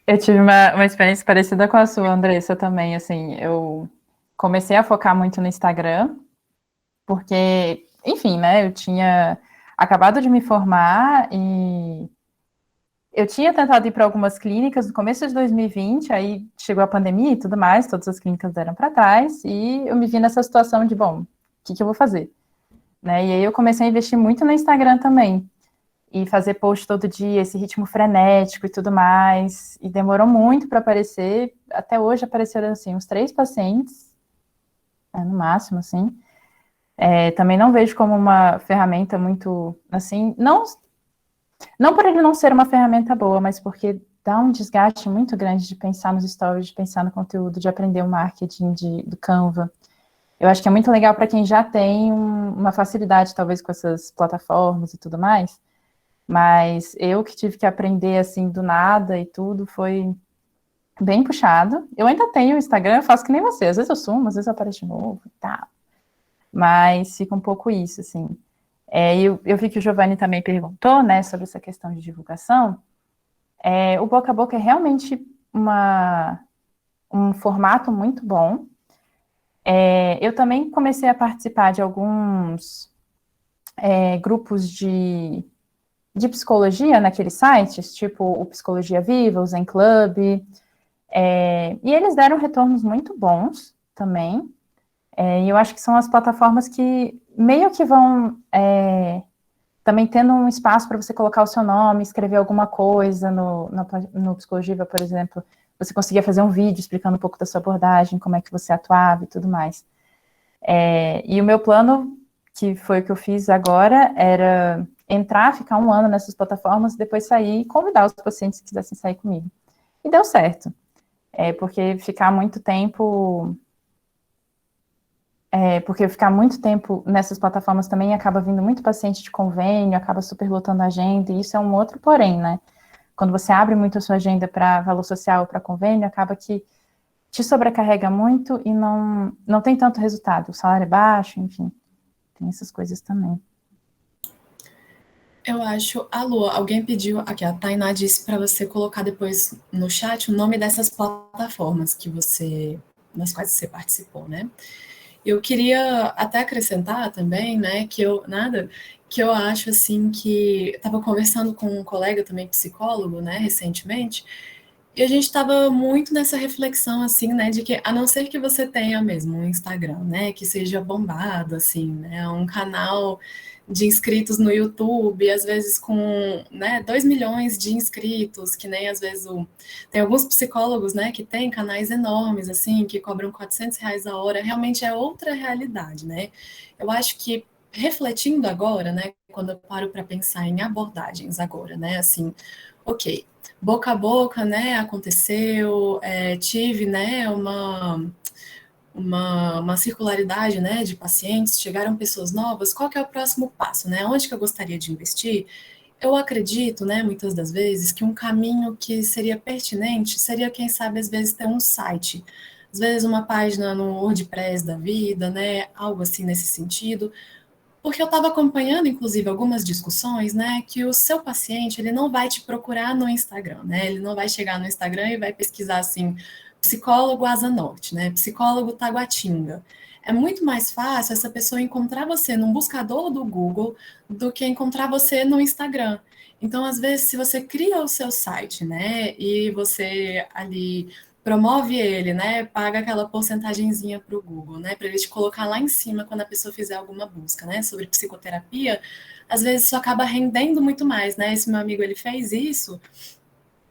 Eu tive uma experiência parecida com a sua, Andressa, também, assim, eu comecei a focar muito no Instagram, porque, enfim, né, eu tinha acabado de me formar e eu tinha tentado ir para algumas clínicas no começo de 2020, aí chegou a pandemia e tudo mais, todas as clínicas deram para trás, e eu me vi nessa situação de, bom, o que eu vou fazer? Né, e aí eu comecei a investir muito no Instagram também, e fazer post todo dia, esse ritmo frenético e tudo mais, e demorou muito para aparecer, até hoje apareceram, assim, uns 3 pacientes, no máximo, assim. Também não vejo como uma ferramenta muito, assim, não por ele não ser uma ferramenta boa, mas porque dá um desgaste muito grande de pensar nos stories, de pensar no conteúdo, de aprender o marketing do Canva. Eu acho que é muito legal para quem já tem uma facilidade, talvez, com essas plataformas e tudo mais, mas eu que tive que aprender, assim, do nada e tudo, foi bem puxado. Eu ainda tenho o Instagram, eu faço que nem você, às vezes eu sumo, às vezes eu apareço de novo e tal, mas fica um pouco isso, assim. Eu vi que o Giovanni também perguntou, né, sobre essa questão de divulgação. O boca a boca é realmente um formato muito bom. Eu também comecei a participar de alguns grupos de psicologia naqueles sites, tipo o Psicologia Viva, o Zen Club, e eles deram retornos muito bons também, e eu acho que são as plataformas que meio que vão também tendo um espaço para você colocar o seu nome, escrever alguma coisa no Psicologia Viva, por exemplo, você conseguia fazer um vídeo explicando um pouco da sua abordagem, como é que você atuava e tudo mais. E o meu plano, que foi o que eu fiz agora, era entrar, ficar 1 ano nessas plataformas, depois sair e convidar os pacientes que quisessem sair comigo. E deu certo. Porque ficar muito tempo nessas plataformas também acaba vindo muito paciente de convênio, acaba superlotando a agenda, e isso é um outro porém, né? Quando você abre muito a sua agenda para valor social ou para convênio, acaba que te sobrecarrega muito e não tem tanto resultado. O salário é baixo, enfim, tem essas coisas também. Eu acho, alô, alguém pediu, aqui a Tainá disse para você colocar depois no chat o nome dessas plataformas nas quais você participou, né? Eu queria até acrescentar também, né, que eu acho assim que estava conversando com um colega também psicólogo, né, recentemente, e a gente estava muito nessa reflexão, assim, né, de que, a não ser que você tenha mesmo um Instagram, né, que seja bombado, assim, né, um canal de inscritos no YouTube, às vezes com, né, 2 milhões de inscritos, que nem, às vezes, tem alguns psicólogos, né, que têm canais enormes, assim, que cobram R$400 a hora, realmente é outra realidade, né. Eu acho que, refletindo agora, né, quando eu paro para pensar em abordagens agora, né, assim, ok, boca a boca, né, aconteceu, tive, né, uma circularidade, né, de pacientes, chegaram pessoas novas, qual que é o próximo passo, né, onde que eu gostaria de investir? Eu acredito, né, muitas das vezes, que um caminho que seria pertinente seria, quem sabe, às vezes ter um site, às vezes uma página no WordPress da vida, né, algo assim nesse sentido, porque eu estava acompanhando, inclusive, algumas discussões, né, que o seu paciente, ele não vai te procurar no Instagram, né, ele não vai chegar no Instagram e vai pesquisar, assim, psicólogo Asa Norte, né, psicólogo Taguatinga. É muito mais fácil essa pessoa encontrar você num buscador do Google do que encontrar você no Instagram. Então, às vezes, se você cria o seu site, né, e você ali promove ele, né, paga aquela porcentagenzinha para o Google, né, para ele te colocar lá em cima quando a pessoa fizer alguma busca, né, sobre psicoterapia, às vezes isso acaba rendendo muito mais, né? Esse meu amigo, ele fez isso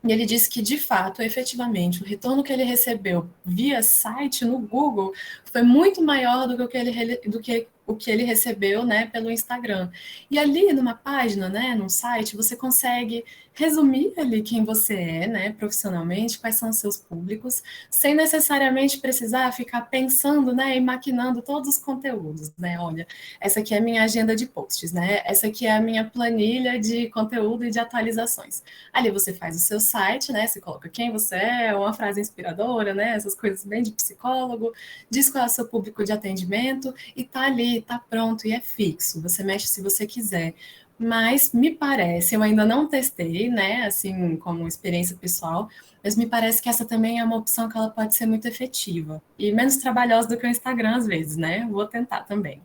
e ele disse que, de fato, efetivamente, o retorno que ele recebeu via site no Google foi muito maior do que o que ele recebeu, né, pelo Instagram. E ali, numa página, né, num site, você consegue resumir ali quem você é, né, profissionalmente, quais são os seus públicos, sem necessariamente precisar ficar pensando, né, e maquinando todos os conteúdos, né? Olha, essa aqui é a minha agenda de posts, né? Essa aqui é a minha planilha de conteúdo e de atualizações. Ali você faz o seu site, né? Você coloca quem você é, uma frase inspiradora, né? Essas coisas bem de psicólogo, diz qual é o seu público de atendimento e tá ali, tá pronto e é fixo. Você mexe se você quiser. Mas me parece, eu ainda não testei, né? Assim, como experiência pessoal, mas me parece que essa também é uma opção que ela pode ser muito efetiva e menos trabalhosa do que o Instagram às vezes, né? Vou tentar também.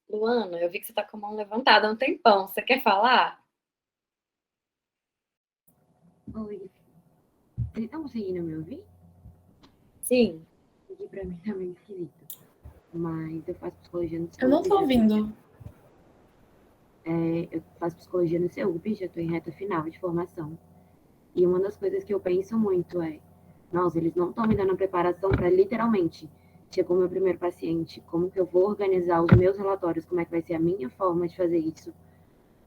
Luana, eu vi que você está com a mão levantada há um tempão. Você quer falar? Oi. Vocês estão conseguindo me ouvir? Sim. Aqui pra mim tá meio esquisito. Mas eu faço psicologia no Eu não tô ouvindo. Eu faço psicologia no CEUP, já tô em reta final de formação. E uma das coisas que eu penso muito é, nossa, eles não estão me dando a preparação para literalmente, chegou meu primeiro paciente, como que eu vou organizar os meus relatórios, como é que vai ser a minha forma de fazer isso.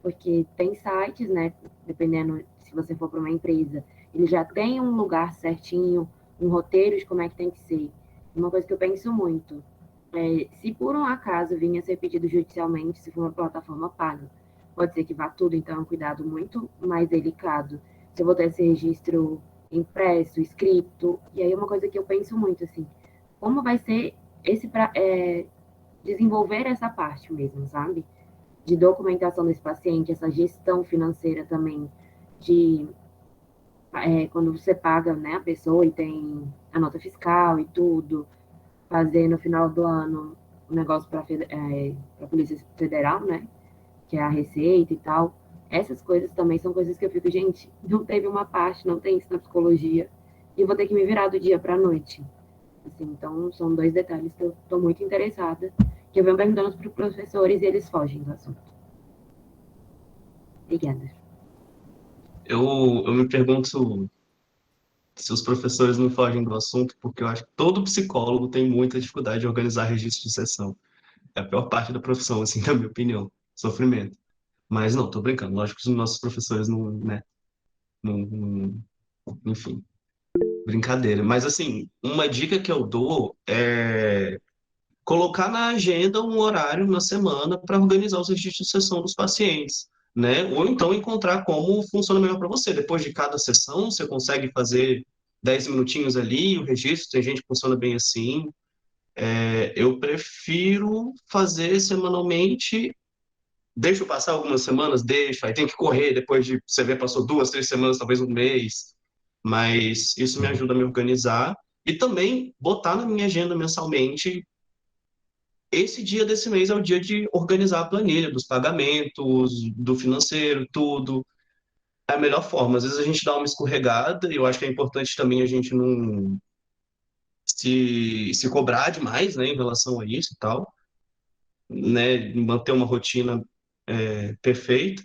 Porque tem sites, né, dependendo se você for para uma empresa, ele já tem um lugar certinho, um roteiro de como é que tem que ser. Uma coisa que eu penso muito é, se por um acaso vinha a ser pedido judicialmente, se for uma plataforma paga, pode ser que vá tudo, então é um cuidado muito mais delicado. Se eu vou ter esse registro impresso, escrito, e aí uma coisa que eu penso muito, assim, como vai ser desenvolver essa parte mesmo, sabe? De documentação desse paciente, essa gestão financeira também, de quando você paga, né, a pessoa e tem a nota fiscal e tudo, fazer no final do ano um negócio para a Polícia Federal, né, que é a Receita e tal. Essas coisas também são coisas que eu fico, gente, não teve uma parte, não tem isso na psicologia, e vou ter que me virar do dia para a noite. Assim, então, são dois detalhes que eu estou muito interessada, que eu venho perguntando para os professores e eles fogem do assunto. Obrigada. Eu me pergunto se os professores não fogem do assunto, porque eu acho que todo psicólogo tem muita dificuldade de organizar registro de sessão. É a pior parte da profissão, assim, na minha opinião. Sofrimento. Mas não, tô brincando. Lógico que os nossos professores não, né? Enfim, brincadeira. Mas, assim, uma dica que eu dou é colocar na agenda um horário na semana para organizar os registros de sessão dos pacientes, né? Ou então encontrar como funciona melhor para você. Depois de cada sessão, você consegue fazer 10 minutinhos ali, o registro, tem gente que funciona bem assim. Eu prefiro fazer semanalmente. Deixo passar algumas semanas, deixo, aí tem que correr depois de você ver, passou 2, 3 semanas, talvez um mês, mas isso me ajuda a me organizar e também botar na minha agenda mensalmente. Esse dia desse mês é o dia de organizar a planilha dos pagamentos, do financeiro, tudo. É a melhor forma. Às vezes a gente dá uma escorregada, e eu acho que é importante também a gente não se cobrar demais, né, em relação a isso e tal, né, manter uma rotina perfeita.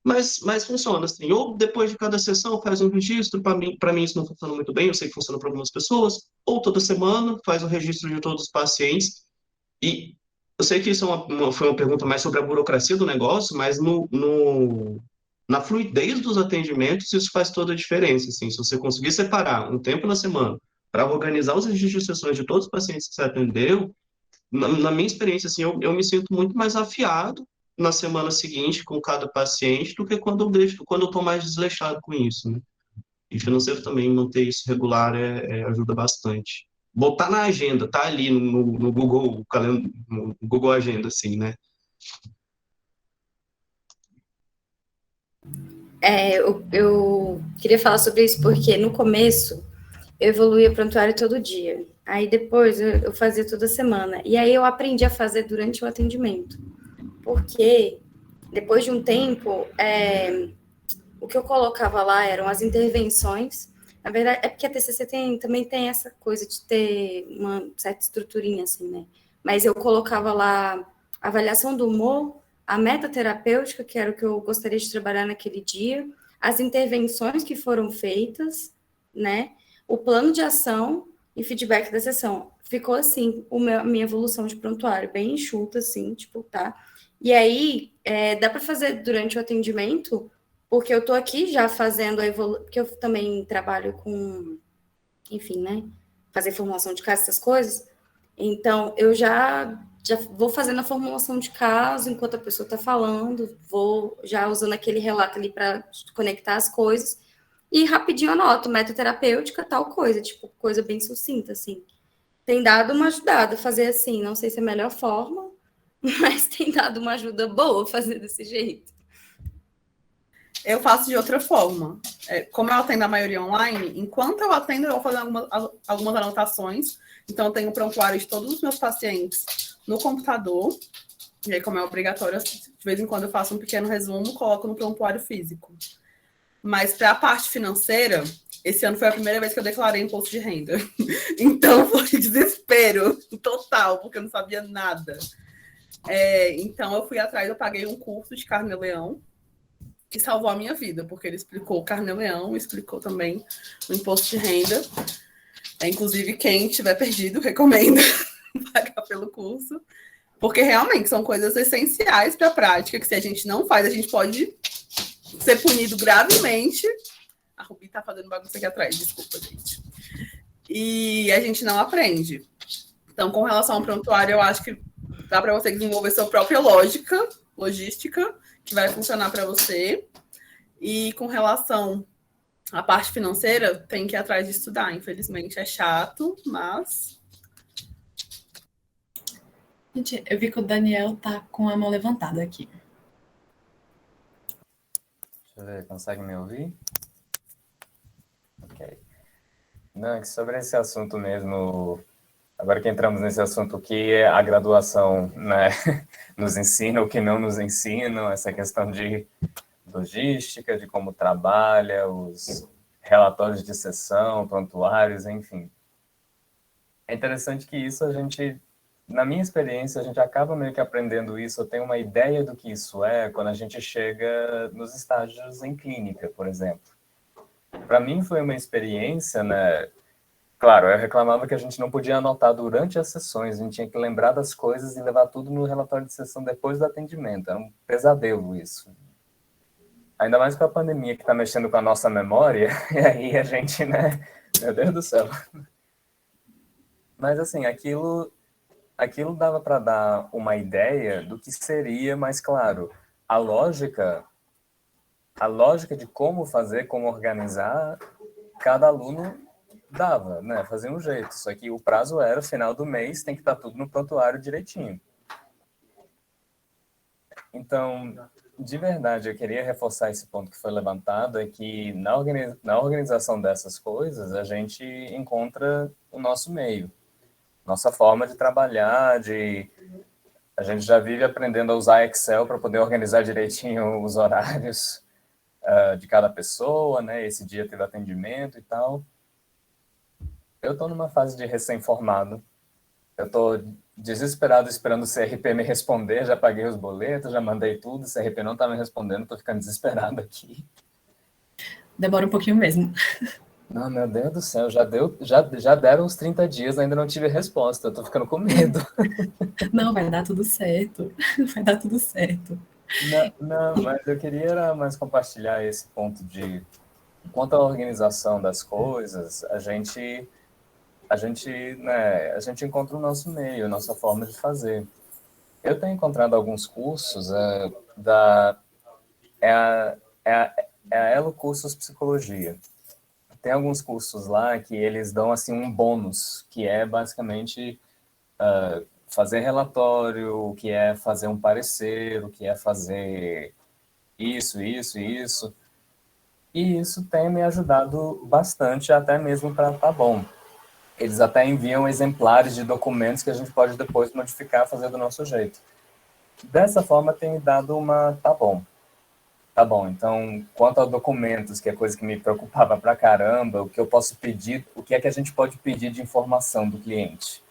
Mas funciona assim. Ou depois de cada sessão faz um registro. Para mim isso não funciona muito bem. Eu sei que funciona para algumas pessoas. Ou toda semana faz o registro de todos os pacientes. E eu sei que isso é foi uma pergunta mais sobre a burocracia do negócio, mas na fluidez dos atendimentos isso faz toda a diferença. Assim, se você conseguir separar um tempo na semana para organizar os registros de sessões de todos os pacientes que você atendeu, na minha experiência, assim, eu me sinto muito mais afiado na semana seguinte com cada paciente do que quando eu estou mais desleixado com isso, né? E financeiro também, manter isso regular ajuda bastante. Botar na agenda, tá ali no Google, no Google Agenda, assim, né? Eu queria falar sobre isso porque no começo eu evoluía prontuário todo dia. Aí depois eu fazia toda semana. E aí eu aprendi a fazer durante o atendimento. Porque depois de um tempo, o que eu colocava lá eram as intervenções. Na verdade, é porque a TCC também tem essa coisa de ter uma certa estruturinha, assim, né? Mas eu colocava lá a avaliação do humor, a metaterapêutica, que era o que eu gostaria de trabalhar naquele dia, as intervenções que foram feitas, né? O plano de ação e feedback da sessão. Ficou assim, a minha evolução de prontuário, bem enxuta, assim, tipo, tá? E aí, dá para fazer durante o atendimento, porque eu tô aqui já fazendo a evolução, porque eu também trabalho com, enfim, né? Fazer formulação de caso, essas coisas. Então, eu já vou fazendo a formulação de caso enquanto a pessoa está falando, vou já usando aquele relato ali para conectar as coisas, e rapidinho anoto, metoterapêutica, tal coisa, tipo, coisa bem sucinta, assim. Tem dado uma ajudada fazer assim, não sei se é a melhor forma, mas tem dado uma ajuda boa fazer desse jeito. Eu faço de outra forma. Como eu atendo a maioria online, enquanto eu atendo, eu vou fazer algumas anotações. Então, eu tenho o prontuário de todos os meus pacientes no computador. E aí, como é obrigatório, de vez em quando eu faço um pequeno resumo, coloco no prontuário físico. Mas para a parte financeira, esse ano foi a primeira vez que eu declarei imposto de renda. Então, foi desespero total, porque eu não sabia nada. Então, eu fui atrás, eu paguei um curso de Carnê-Leão, que salvou a minha vida, porque ele explicou o Carnê-Leão, explicou também o imposto de renda. Inclusive, quem tiver perdido, recomendo pagar pelo curso, porque realmente são coisas essenciais para a prática, que se a gente não faz, a gente pode ser punido gravemente. A Rubi tá fazendo bagunça aqui atrás, desculpa, gente. E a gente não aprende. Então, com relação ao prontuário, eu acho que dá para você desenvolver sua própria logística, que vai funcionar para você. E com relação à parte financeira, tem que ir atrás de estudar. Infelizmente, é chato, mas... Gente, eu vi que o Daniel tá com a mão levantada aqui. Deixa eu ver, consegue me ouvir? Ok. Não, é que sobre esse assunto mesmo, agora que entramos nesse assunto, o que a graduação, né, nos ensina, o que não nos ensinam, essa questão de logística, de como trabalha, os relatórios de sessão, prontuários, enfim. É interessante que isso a gente, na minha experiência, a gente acaba meio que aprendendo isso, eu tenho uma ideia do que isso é quando a gente chega nos estágios em clínica, por exemplo. Para mim foi uma experiência, né? Claro, eu reclamava que a gente não podia anotar durante as sessões, a gente tinha que lembrar das coisas e levar tudo no relatório de sessão depois do atendimento. Era um pesadelo isso. Ainda mais com a pandemia que está mexendo com a nossa memória, e aí a gente, né? Meu Deus do céu. Mas assim, aquilo dava para dar uma ideia do que seria, mas claro, a lógica de como fazer, como organizar, cada aluno dava, né? Fazia um jeito. Só que o prazo era final do mês, tem que estar tudo no prontuário direitinho. Então, de verdade, eu queria reforçar esse ponto que foi levantado, é que na organização dessas coisas, a gente encontra o nosso meio, nossa forma de trabalhar, a gente já vive aprendendo a usar Excel para poder organizar direitinho os horários de cada pessoa, né? Esse dia teve atendimento e tal. Eu estou numa fase de recém-formado. Eu estou desesperado esperando o CRP me responder. Já paguei os boletos, já mandei tudo. O CRP não está me respondendo. Estou ficando desesperado aqui. Demora um pouquinho mesmo. Não, meu Deus do céu. Já deram uns 30 dias, ainda não tive resposta. Eu estou ficando com medo. Não, vai dar tudo certo. Vai dar tudo certo. Não, mas eu queria mais compartilhar esse ponto de quanto à organização das coisas, a gente encontra o nosso meio, a nossa forma de fazer. Eu tenho encontrado alguns cursos a Elo Cursos Psicologia. Tem alguns cursos lá que eles dão assim um bônus, que é basicamente fazer relatório, o que é fazer um parecer, o que é fazer isso. E isso tem me ajudado bastante, até mesmo para estar bom. Eles até enviam exemplares de documentos que a gente pode depois modificar, fazer do nosso jeito. dessa forma tem me dado uma, tá bom, então, quanto a documentos, que é coisa que me preocupava pra caramba, o que eu posso pedir, o que é que a gente pode pedir de informação do cliente?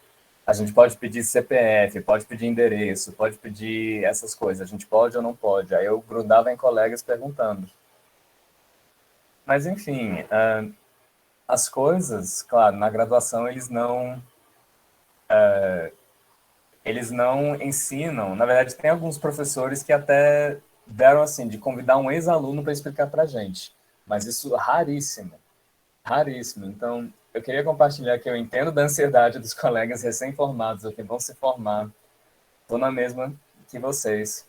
A gente pode pedir CPF, pode pedir endereço, pode pedir essas coisas, a gente pode ou não pode? Aí eu grudava em colegas perguntando. Mas, enfim, as coisas, claro, na graduação eles não ensinam. Na verdade, tem alguns professores que até deram assim, de convidar um ex-aluno para explicar para a gente. Mas isso raríssimo, raríssimo. Então, eu queria compartilhar que eu entendo da ansiedade dos colegas recém-formados, ou que vão se formar. Estou na mesma que vocês.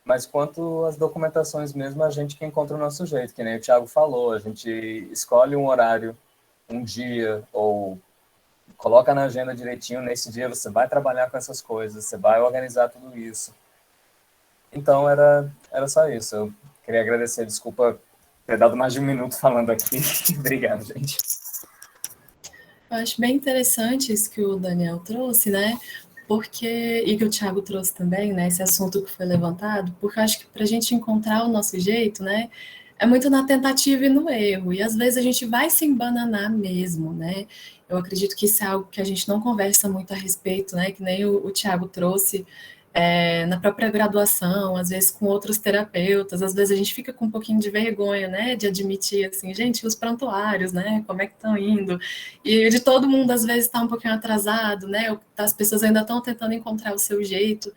Mas quanto às documentações mesmo, a gente que encontra o nosso jeito, que nem o Thiago falou, a gente escolhe um horário, um dia, ou coloca na agenda direitinho, nesse dia você vai trabalhar com essas coisas, você vai organizar tudo isso. Então, era só isso. Eu queria agradecer, desculpa ter dado mais de um minuto falando aqui. Obrigado, gente. Eu acho bem interessante isso que o Daniel trouxe, né? E que o Thiago trouxe também, né? Esse assunto que foi levantado, porque eu acho que para a gente encontrar o nosso jeito, né? É muito na tentativa e no erro, e às vezes a gente vai se embananar mesmo, né? Eu acredito que isso é algo que a gente não conversa muito a respeito, né? Que nem o Thiago trouxe na própria graduação, às vezes com outros terapeutas, às vezes a gente fica com um pouquinho de vergonha, né? De admitir assim, gente, os prontuários, né? Como é que estão indo? E de todo mundo, às vezes, está um pouquinho atrasado, né? As pessoas ainda estão tentando encontrar o seu jeito.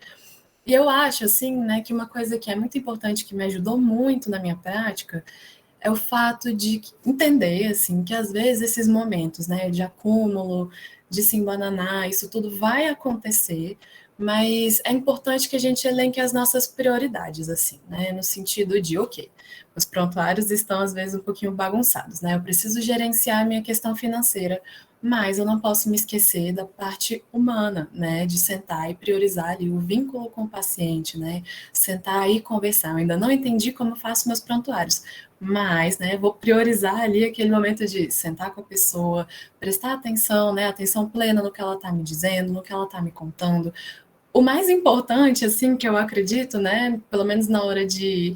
E eu acho, assim, né, que uma coisa que é muito importante, que me ajudou muito na minha prática, é o fato de entender, assim, que às vezes esses momentos, né, de acúmulo, de se embananar, isso tudo vai acontecer, mas é importante que a gente elenque as nossas prioridades, assim, né, no sentido de, ok, os prontuários estão às vezes um pouquinho bagunçados, né, eu preciso gerenciar a minha questão financeira, mas eu não posso me esquecer da parte humana, né, de sentar e priorizar ali o vínculo com o paciente, né, sentar e conversar. Eu ainda não entendi como eu faço meus prontuários, mas, né, vou priorizar ali aquele momento de sentar com a pessoa, prestar atenção, né, atenção plena no que ela está me dizendo, no que ela está me contando. O mais importante, assim, que eu acredito, né, pelo menos na hora de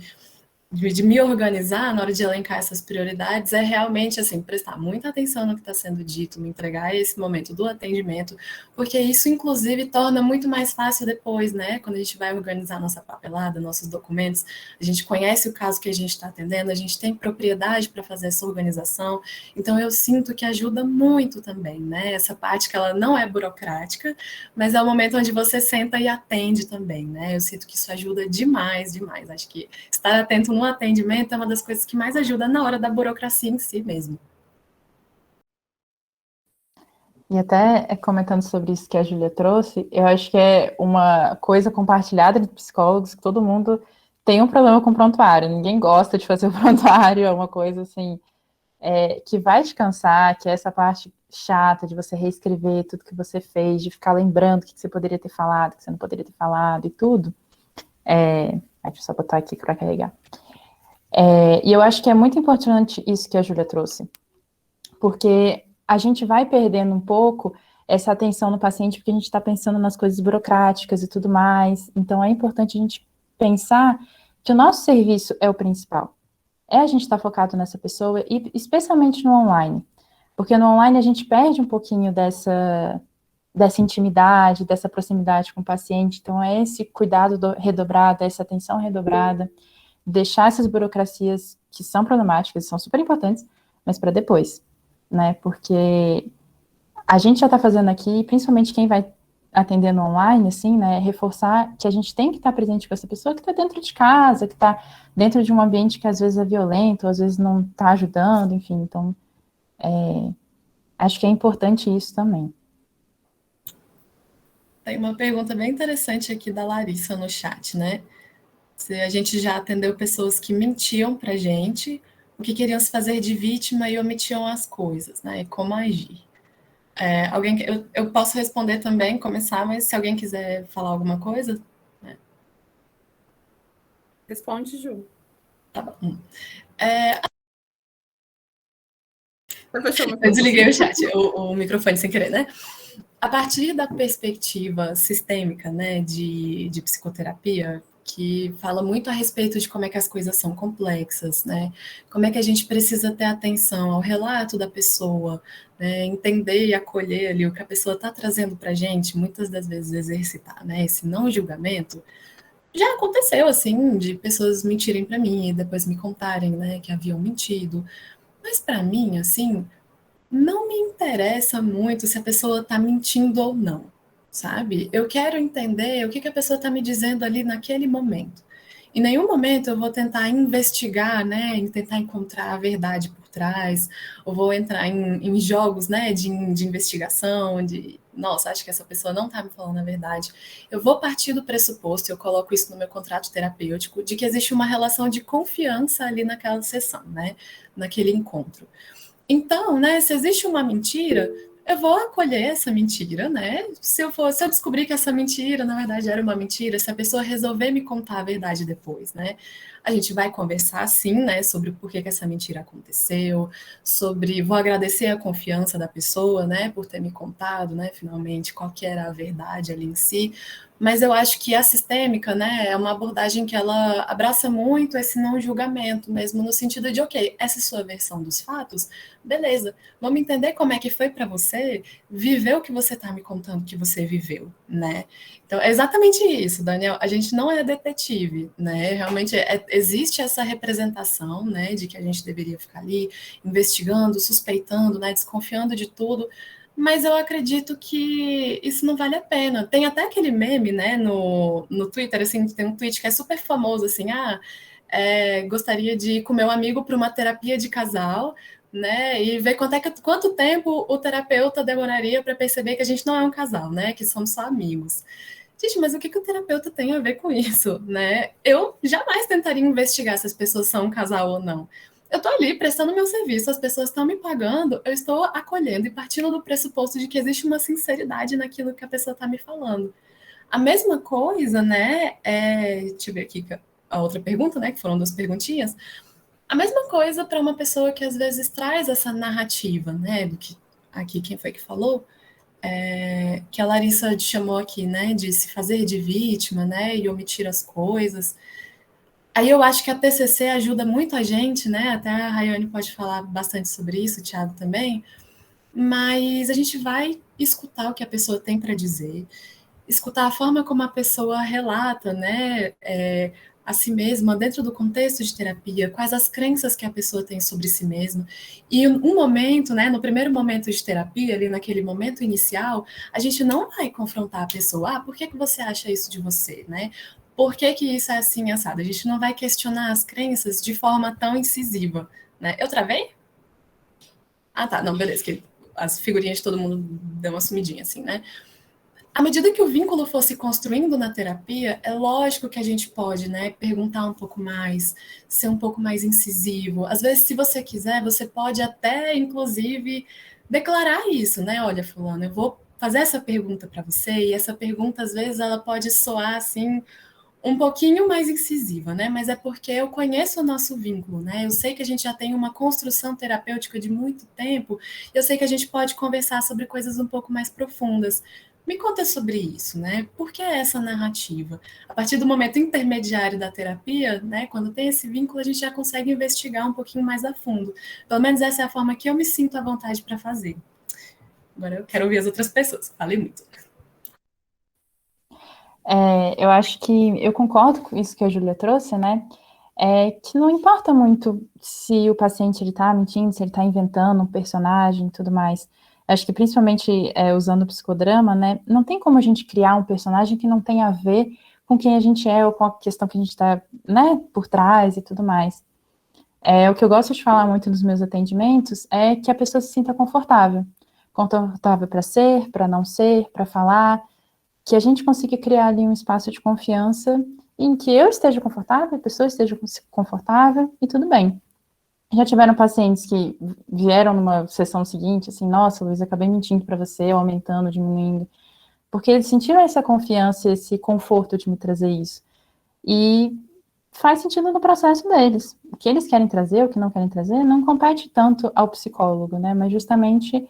me organizar, na hora de elencar essas prioridades, é realmente, assim, prestar muita atenção no que está sendo dito, me entregar esse momento do atendimento, porque isso, inclusive, torna muito mais fácil depois, né? Quando a gente vai organizar nossa papelada, nossos documentos, a gente conhece o caso que a gente está atendendo, a gente tem propriedade para fazer essa organização, então eu sinto que ajuda muito também, né? Essa parte que ela não é burocrática, mas é o momento onde você senta e atende também, né? Eu sinto que isso ajuda demais, demais. Acho que estar atento no atendimento é uma das coisas que mais ajuda na hora da burocracia em si mesmo. E até comentando sobre isso que a Júlia trouxe, eu acho que é uma coisa compartilhada de psicólogos que todo mundo tem um problema com prontuário. Ninguém gosta de fazer o prontuário, é uma coisa assim que vai te cansar, que é essa parte chata de você reescrever tudo que você fez, de ficar lembrando o que você poderia ter falado, o que você não poderia ter falado e tudo. Deixa eu só botar aqui para carregar. E eu acho que é muito importante isso que a Júlia trouxe, porque a gente vai perdendo um pouco essa atenção no paciente, porque a gente está pensando nas coisas burocráticas e tudo mais, então é importante a gente pensar que o nosso serviço é o principal, a gente estar focado nessa pessoa, e especialmente no online, porque no online a gente perde um pouquinho dessa intimidade, dessa proximidade com o paciente, então é esse cuidado redobrado, essa atenção redobrada, deixar essas burocracias que são problemáticas, são super importantes, mas para depois, né, porque a gente já está fazendo aqui, principalmente quem vai atendendo online, assim, né, reforçar que a gente tem que estar presente com essa pessoa que está dentro de casa, que está dentro de um ambiente que às vezes é violento, às vezes não está ajudando, enfim, então, acho que é importante isso também. Tem uma pergunta bem interessante aqui da Larissa no chat, né? Se a gente já atendeu pessoas que mentiam pra gente, o que queriam se fazer de vítima e omitiam as coisas, né? E como agir. Eu posso responder também, começar, mas se alguém quiser falar alguma coisa... Né? Responde, Ju. Tá bom. Eu desliguei o chat, o microfone sem querer, né? a partir da perspectiva sistêmica, né, de psicoterapia, que fala muito a respeito de como é que as coisas são complexas, né, como é que a gente precisa ter atenção ao relato da pessoa, né, entender e acolher ali o que a pessoa está trazendo para a gente, muitas das vezes exercitar, né, esse não julgamento. Já aconteceu, assim, de pessoas mentirem para mim e depois me contarem, né, que haviam mentido, mas para mim, assim, não me interessa muito se a pessoa está mentindo ou não, sabe? Eu quero entender o que a pessoa está me dizendo ali naquele momento. Em nenhum momento eu vou tentar investigar, né, e tentar encontrar a verdade por trás, ou vou entrar em jogos, né, de investigação, de, nossa, acho que essa pessoa não está me falando a verdade. Eu vou partir do pressuposto, eu coloco isso no meu contrato terapêutico, de que existe uma relação de confiança ali naquela sessão, né, naquele encontro. Então, né, se existe uma mentira, eu vou acolher essa mentira, né? Se eu descobrir que essa mentira, na verdade, era uma mentira, se a pessoa resolver me contar a verdade depois, né? A gente vai conversar, sim, né, sobre o porquê que essa mentira aconteceu, vou agradecer a confiança da pessoa, né, por ter me contado, né, finalmente, qual que era a verdade ali em si. Mas eu acho que a sistêmica, né, é uma abordagem que ela abraça muito esse não julgamento, mesmo no sentido de, ok, essa é a sua versão dos fatos, beleza, vamos entender como é que foi para você viver o que você está me contando que você viveu, né? Então, é exatamente isso, Daniel, a gente não é detetive, né? Realmente existe essa representação, né, de que a gente deveria ficar ali investigando, suspeitando, né, desconfiando de tudo, mas eu acredito que isso não vale a pena. Tem até aquele meme, né, no Twitter, assim, tem um tweet que é super famoso, assim, gostaria de ir com meu amigo para uma terapia de casal, né, e ver quanto tempo o terapeuta demoraria para perceber que a gente não é um casal, né, que somos só amigos. Gente, mas o que o terapeuta tem a ver com isso, né? Eu jamais tentaria investigar se as pessoas são um casal ou não. Eu estou ali prestando meu serviço, as pessoas estão me pagando, eu estou acolhendo e partindo do pressuposto de que existe uma sinceridade naquilo que a pessoa está me falando. A mesma coisa, né? Deixa eu ver aqui a outra pergunta, né? Que foram 2 perguntinhas. A mesma coisa para uma pessoa que às vezes traz essa narrativa, né? Do que aqui quem foi que falou? Que a Larissa chamou aqui, né? De se fazer de vítima, né? E omitir as coisas. Aí eu acho que a TCC ajuda muito a gente, né? Até a Rayane pode falar bastante sobre isso, o Thiago também. Mas a gente vai escutar o que a pessoa tem para dizer, escutar a forma como a pessoa relata, né? A si mesma, dentro do contexto de terapia, quais as crenças que a pessoa tem sobre si mesma. E um momento, né? No primeiro momento de terapia, ali naquele momento inicial, a gente não vai confrontar a pessoa. Por que você acha isso de você, né? Por que isso é assim, assado? A gente não vai questionar as crenças de forma tão incisiva, né? Eu travei? Ah, tá. Não, beleza. Que as figurinhas de todo mundo dão uma sumidinha, assim, né? À medida que o vínculo for se construindo na terapia, é lógico que a gente pode, né, perguntar um pouco mais, ser um pouco mais incisivo. Às vezes, se você quiser, você pode até, inclusive, declarar isso, né? Olha, fulano, eu vou fazer essa pergunta para você, e essa pergunta, às vezes, ela pode soar, assim, um pouquinho mais incisiva, né? Mas é porque eu conheço o nosso vínculo, né? Eu sei que a gente já tem uma construção terapêutica de muito tempo, eu sei que a gente pode conversar sobre coisas um pouco mais profundas. Me conta sobre isso, né? Por que essa narrativa? A partir do momento intermediário da terapia, né? Quando tem esse vínculo, a gente já consegue investigar um pouquinho mais a fundo. Pelo menos essa é a forma que eu me sinto à vontade para fazer. Agora eu quero ouvir as outras pessoas. Falei muito. Eu acho que eu concordo com isso que a Júlia trouxe, né? Que não importa muito se o paciente está mentindo, se ele está inventando um personagem e tudo mais. Acho que principalmente usando o psicodrama, né? Não tem como a gente criar um personagem que não tenha a ver com quem a gente é ou com a questão que a gente está, né, por trás e tudo mais. O que eu gosto de falar muito nos meus atendimentos é que a pessoa se sinta confortável. Confortável para ser, para não ser, para falar, que a gente consiga criar ali um espaço de confiança em que eu esteja confortável, a pessoa esteja confortável e tudo bem. Já tiveram pacientes que vieram numa sessão seguinte, assim, nossa, Luiz, acabei mentindo para você, ou aumentando, diminuindo, porque eles sentiram essa confiança, esse conforto de me trazer isso. E faz sentido no processo deles. O que eles querem trazer, o que não querem trazer, não compete tanto ao psicólogo, né, mas justamente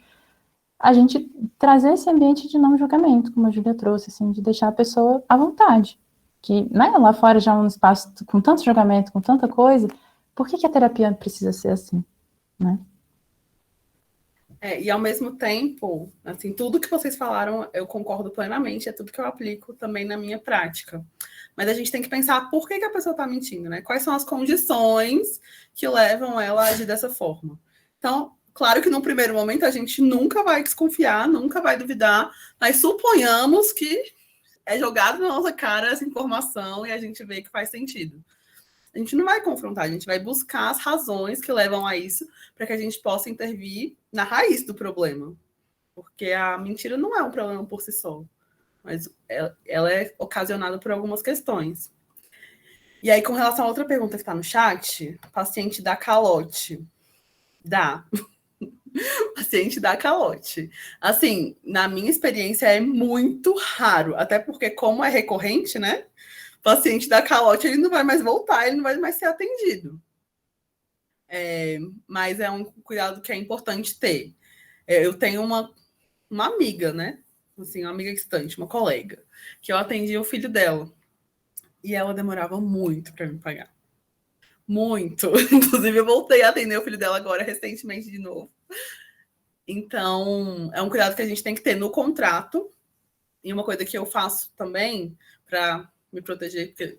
a gente trazer esse ambiente de não julgamento, como a Júlia trouxe, assim, de deixar a pessoa à vontade. Que, né, lá fora já é um espaço com tanto julgamento, com tanta coisa, por que a terapia precisa ser assim, né? E ao mesmo tempo, assim, tudo que vocês falaram, eu concordo plenamente, é tudo que eu aplico também na minha prática. Mas a gente tem que pensar por que a pessoa está mentindo, né? Quais são as condições que levam ela a agir dessa forma. Então, claro que no primeiro momento a gente nunca vai desconfiar, nunca vai duvidar, mas suponhamos que é jogado na nossa cara essa informação e a gente vê que faz sentido. A gente não vai confrontar, a gente vai buscar as razões que levam a isso para que a gente possa intervir na raiz do problema. Porque a mentira não é um problema por si só, mas ela é ocasionada por algumas questões. E aí, com relação a outra pergunta que está no chat, paciente dá calote. Dá. Paciente dá calote. Assim, na minha experiência, é muito raro, até porque, como é recorrente, né? O paciente dá calote, ele não vai mais voltar, ele não vai mais ser atendido. Mas é um cuidado que é importante ter. Eu tenho uma amiga, né? Assim, uma amiga distante, uma colega, que eu atendia o filho dela. E ela demorava muito para me pagar. Muito. Inclusive, eu voltei a atender o filho dela agora, recentemente, de novo. Então, é um cuidado que a gente tem que ter no contrato. E uma coisa que eu faço também para me proteger, porque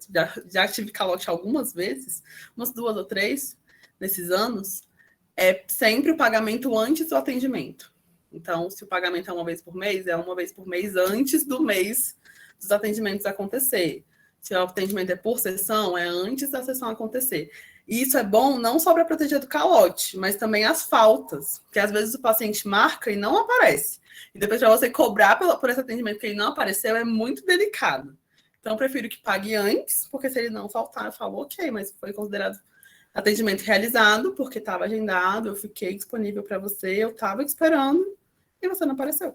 já tive calote algumas vezes, umas 2 ou 3 nesses anos, é sempre o pagamento antes do atendimento. Então, se o pagamento é uma vez por mês, é uma vez por mês antes do mês dos atendimentos acontecer. Se o atendimento é por sessão, é antes da sessão acontecer. E isso é bom não só para proteger do calote, mas também as faltas, porque às vezes o paciente marca e não aparece. E depois, para você cobrar por esse atendimento que ele não apareceu, é muito delicado. Então, eu prefiro que pague antes, porque se ele não faltar, eu falo, ok, mas foi considerado atendimento realizado, porque estava agendado, eu fiquei disponível para você, eu estava esperando, e você não apareceu.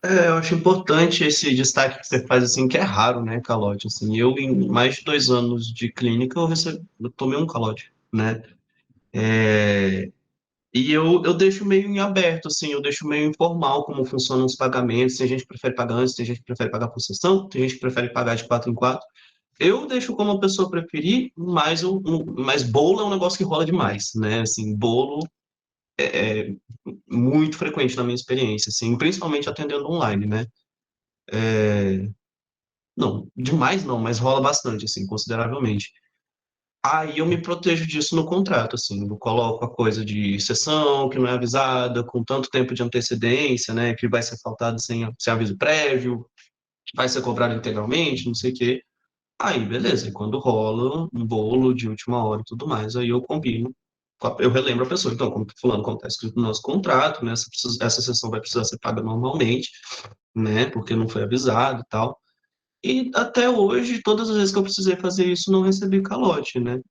Eu acho importante esse destaque que você faz, assim, que é raro, né, calote, assim. Eu, em mais de 2 anos de clínica, eu tomei um calote, né? E eu deixo meio em aberto, assim, eu deixo meio informal como funcionam os pagamentos. Tem gente que prefere pagar antes, tem gente que prefere pagar por sessão, tem gente que prefere pagar de 4 em 4. Eu deixo como a pessoa preferir, mas bolo é um negócio que rola demais, né? Assim, bolo é muito frequente na minha experiência, assim, principalmente atendendo online, né? Não, demais não, mas rola bastante, assim, consideravelmente. Aí eu me protejo disso no contrato, assim, eu coloco a coisa de sessão que não é avisada, com tanto tempo de antecedência, né, que vai ser faltado sem aviso prévio, vai ser cobrado integralmente, não sei o quê. Aí, beleza, e quando rola um bolo de última hora e tudo mais, aí eu combino, eu relembro a pessoa, então, como fulano, como está escrito no nosso contrato, né, essa sessão vai precisar ser paga normalmente, né, porque não foi avisado e tal. E até hoje, todas as vezes que eu precisei fazer isso, não recebi calote, né?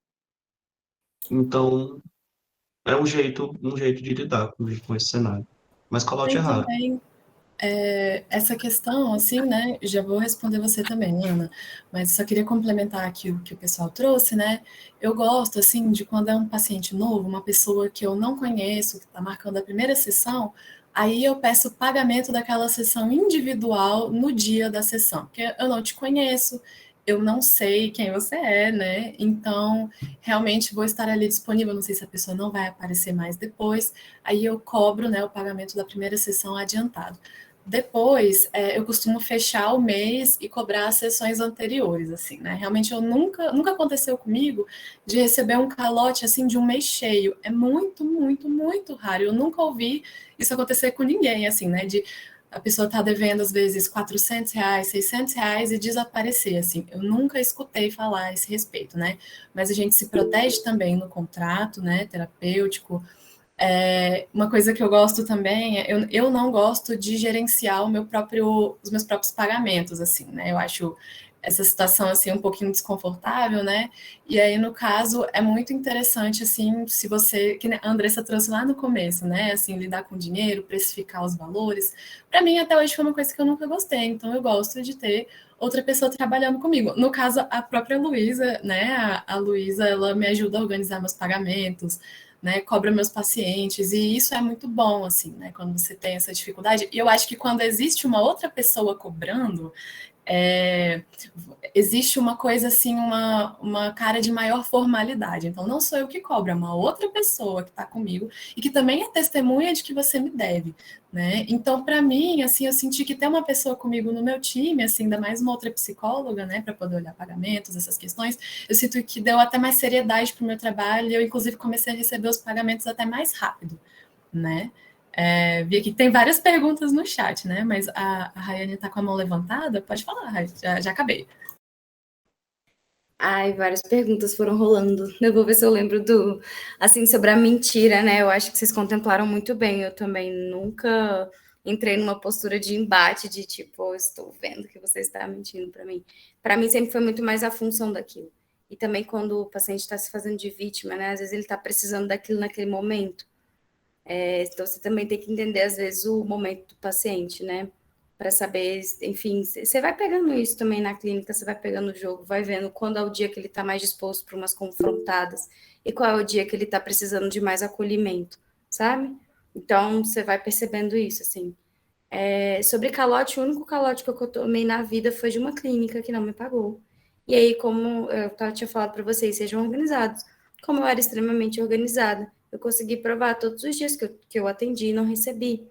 Então, é um jeito de lidar com esse cenário. Mas calote é Tem raro. também essa questão, assim, né? Já vou responder você também, Ana, mas só queria complementar aqui o que o pessoal trouxe, né? Eu gosto, assim, de quando é um paciente novo, uma pessoa que eu não conheço, que está marcando a primeira sessão, aí eu peço o pagamento daquela sessão individual no dia da sessão, porque eu não te conheço, eu não sei quem você é, né? Então, realmente vou estar ali disponível, não sei se a pessoa não vai aparecer mais depois, aí eu cobro, né, o pagamento da primeira sessão adiantado. Depois, eu costumo fechar o mês e cobrar as sessões anteriores, assim, né? Realmente, nunca aconteceu comigo de receber um calote, assim, de um mês cheio. É muito, muito, muito raro. Eu nunca ouvi isso acontecer com ninguém, assim, né? De a pessoa tá devendo, às vezes, R$400, R$600 e desaparecer, assim. Eu nunca escutei falar a esse respeito, né? Mas a gente se protege também no contrato, né, terapêutico. Uma coisa que eu gosto também eu não gosto de gerenciar os meus próprios pagamentos, assim, né? Eu acho essa situação assim um pouquinho desconfortável, né? E aí, no caso, é muito interessante, assim, se você, que a Andressa trouxe lá no começo, né? Assim, lidar com dinheiro, precificar os valores. Para mim, até hoje foi uma coisa que eu nunca gostei, então eu gosto de ter outra pessoa trabalhando comigo. No caso, a própria Luísa, né? A Luísa, ela me ajuda a organizar meus pagamentos, né, cobra meus pacientes, e isso é muito bom, assim, né, quando você tem essa dificuldade. E eu acho que quando existe uma outra pessoa cobrando, existe uma coisa assim, uma cara de maior formalidade. Então, não sou eu que cobro, é uma outra pessoa que está comigo e que também é testemunha de que você me deve, né? Então, para mim, assim, eu senti que ter uma pessoa comigo no meu time, assim, ainda mais uma outra psicóloga, né, para poder olhar pagamentos, essas questões, eu sinto que deu até mais seriedade para o meu trabalho e eu, inclusive, comecei a receber os pagamentos até mais rápido, né? Vi aqui que tem várias perguntas no chat, né? Mas a Rayane está com a mão levantada. Pode falar, Rayane, já acabei. Ai, várias perguntas foram rolando. Eu vou ver se eu lembro assim, sobre a mentira, né? Eu acho que vocês contemplaram muito bem. Eu também nunca entrei numa postura de embate, de tipo, oh, estou vendo que você está mentindo para mim. Para mim sempre foi muito mais a função daquilo. E também quando o paciente está se fazendo de vítima, né? Às vezes ele está precisando daquilo naquele momento. Então, você também tem que entender, às vezes, o momento do paciente, né? Para saber, enfim, você vai pegando isso também na clínica, você vai pegando o jogo, vai vendo quando é o dia que ele está mais disposto para umas confrontadas e qual é o dia que ele está precisando de mais acolhimento, sabe? Então, você vai percebendo isso, assim. Sobre calote, o único calote que eu tomei na vida foi de uma clínica que não me pagou. E aí, como eu tinha falado para vocês, sejam organizados. Como eu era extremamente organizada, eu consegui provar todos os dias que eu atendi e não recebi.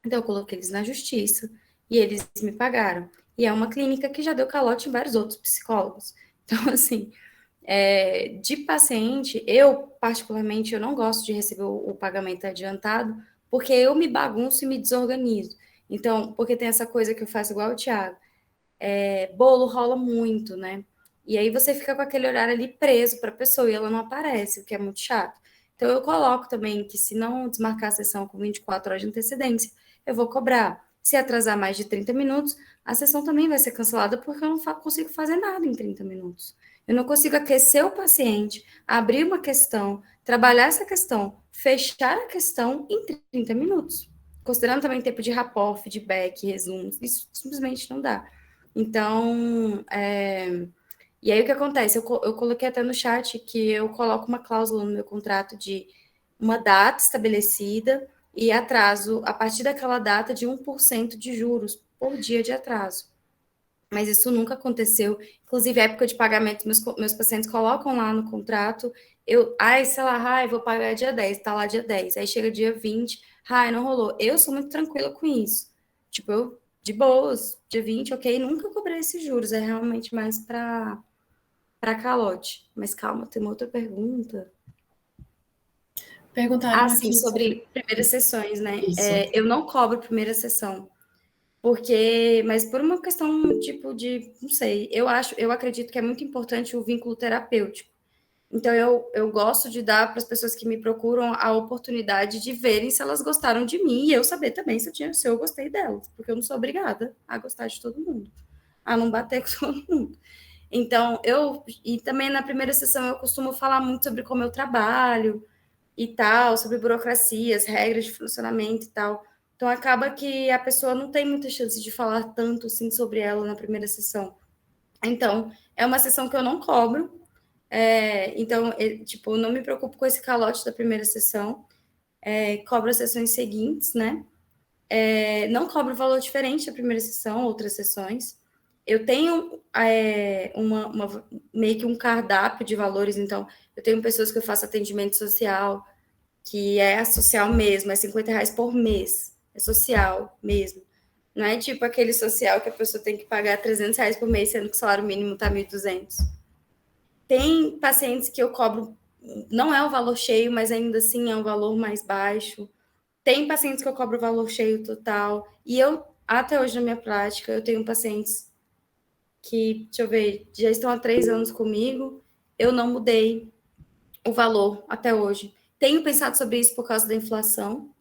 Então, eu coloquei eles na justiça e eles me pagaram. E é uma clínica que já deu calote em vários outros psicólogos. Então, assim, de paciente, eu, particularmente, eu não gosto de receber o pagamento adiantado, porque eu me bagunço e me desorganizo. Então, porque tem essa coisa que eu faço igual o Thiago. Bolo rola muito, né? E aí você fica com aquele horário ali preso para a pessoa e ela não aparece, o que é muito chato. Então eu coloco também que se não desmarcar a sessão com 24 horas de antecedência, eu vou cobrar. Se atrasar mais de 30 minutos, a sessão também vai ser cancelada porque eu não consigo fazer nada em 30 minutos. Eu não consigo aquecer o paciente, abrir uma questão, trabalhar essa questão, fechar a questão em 30 minutos. Considerando também tempo de rapport, feedback, resumos, isso simplesmente não dá. Então, e aí o que acontece? Eu coloquei até no chat que eu coloco uma cláusula no meu contrato de uma data estabelecida e atraso a partir daquela data de 1% de juros por dia de atraso. Mas isso nunca aconteceu. Inclusive, época de pagamento, meus pacientes colocam lá no contrato, sei lá, vou pagar dia 10, tá lá dia 10. Aí chega dia 20, não rolou. Eu sou muito tranquila com isso. Tipo, eu de boas, dia 20, ok, nunca cobrei esses juros, é realmente mais para calote. Mas calma, tem uma outra pergunta. Perguntaram sim, aqui sobre primeiras sessões, né? Isso. Eu não cobro primeira sessão, mas por uma questão, tipo, não sei, eu acredito que é muito importante o vínculo terapêutico. Então, eu gosto de dar para as pessoas que me procuram a oportunidade de verem se elas gostaram de mim e eu saber também se eu gostei delas, porque eu não sou obrigada a gostar de todo mundo, a não bater com todo mundo. Então, e também na primeira sessão eu costumo falar muito sobre como eu trabalho e tal, sobre burocracias, regras de funcionamento e tal. Então, acaba que a pessoa não tem muita chance de falar tanto assim sobre ela na primeira sessão. Então, é uma sessão que eu não cobro. Então, tipo, não me preocupo com esse calote da primeira sessão. Cobro as sessões seguintes, né? Não cobro valor diferente da primeira sessão, outras sessões. Eu tenho meio que um cardápio de valores, então, eu tenho pessoas que eu faço atendimento social, que é social mesmo, é R$50 por mês, é social mesmo. Não é tipo aquele social que a pessoa tem que pagar R$300 por mês, sendo que o salário mínimo está R$1.200. Tem pacientes que eu cobro, não é o valor cheio, mas ainda assim é um valor mais baixo. Tem pacientes que eu cobro o valor cheio total. E eu, até hoje na minha prática, eu tenho pacientes que, deixa eu ver, já estão há 3 anos comigo. Eu não mudei o valor até hoje. Tenho pensado sobre isso por causa da inflação,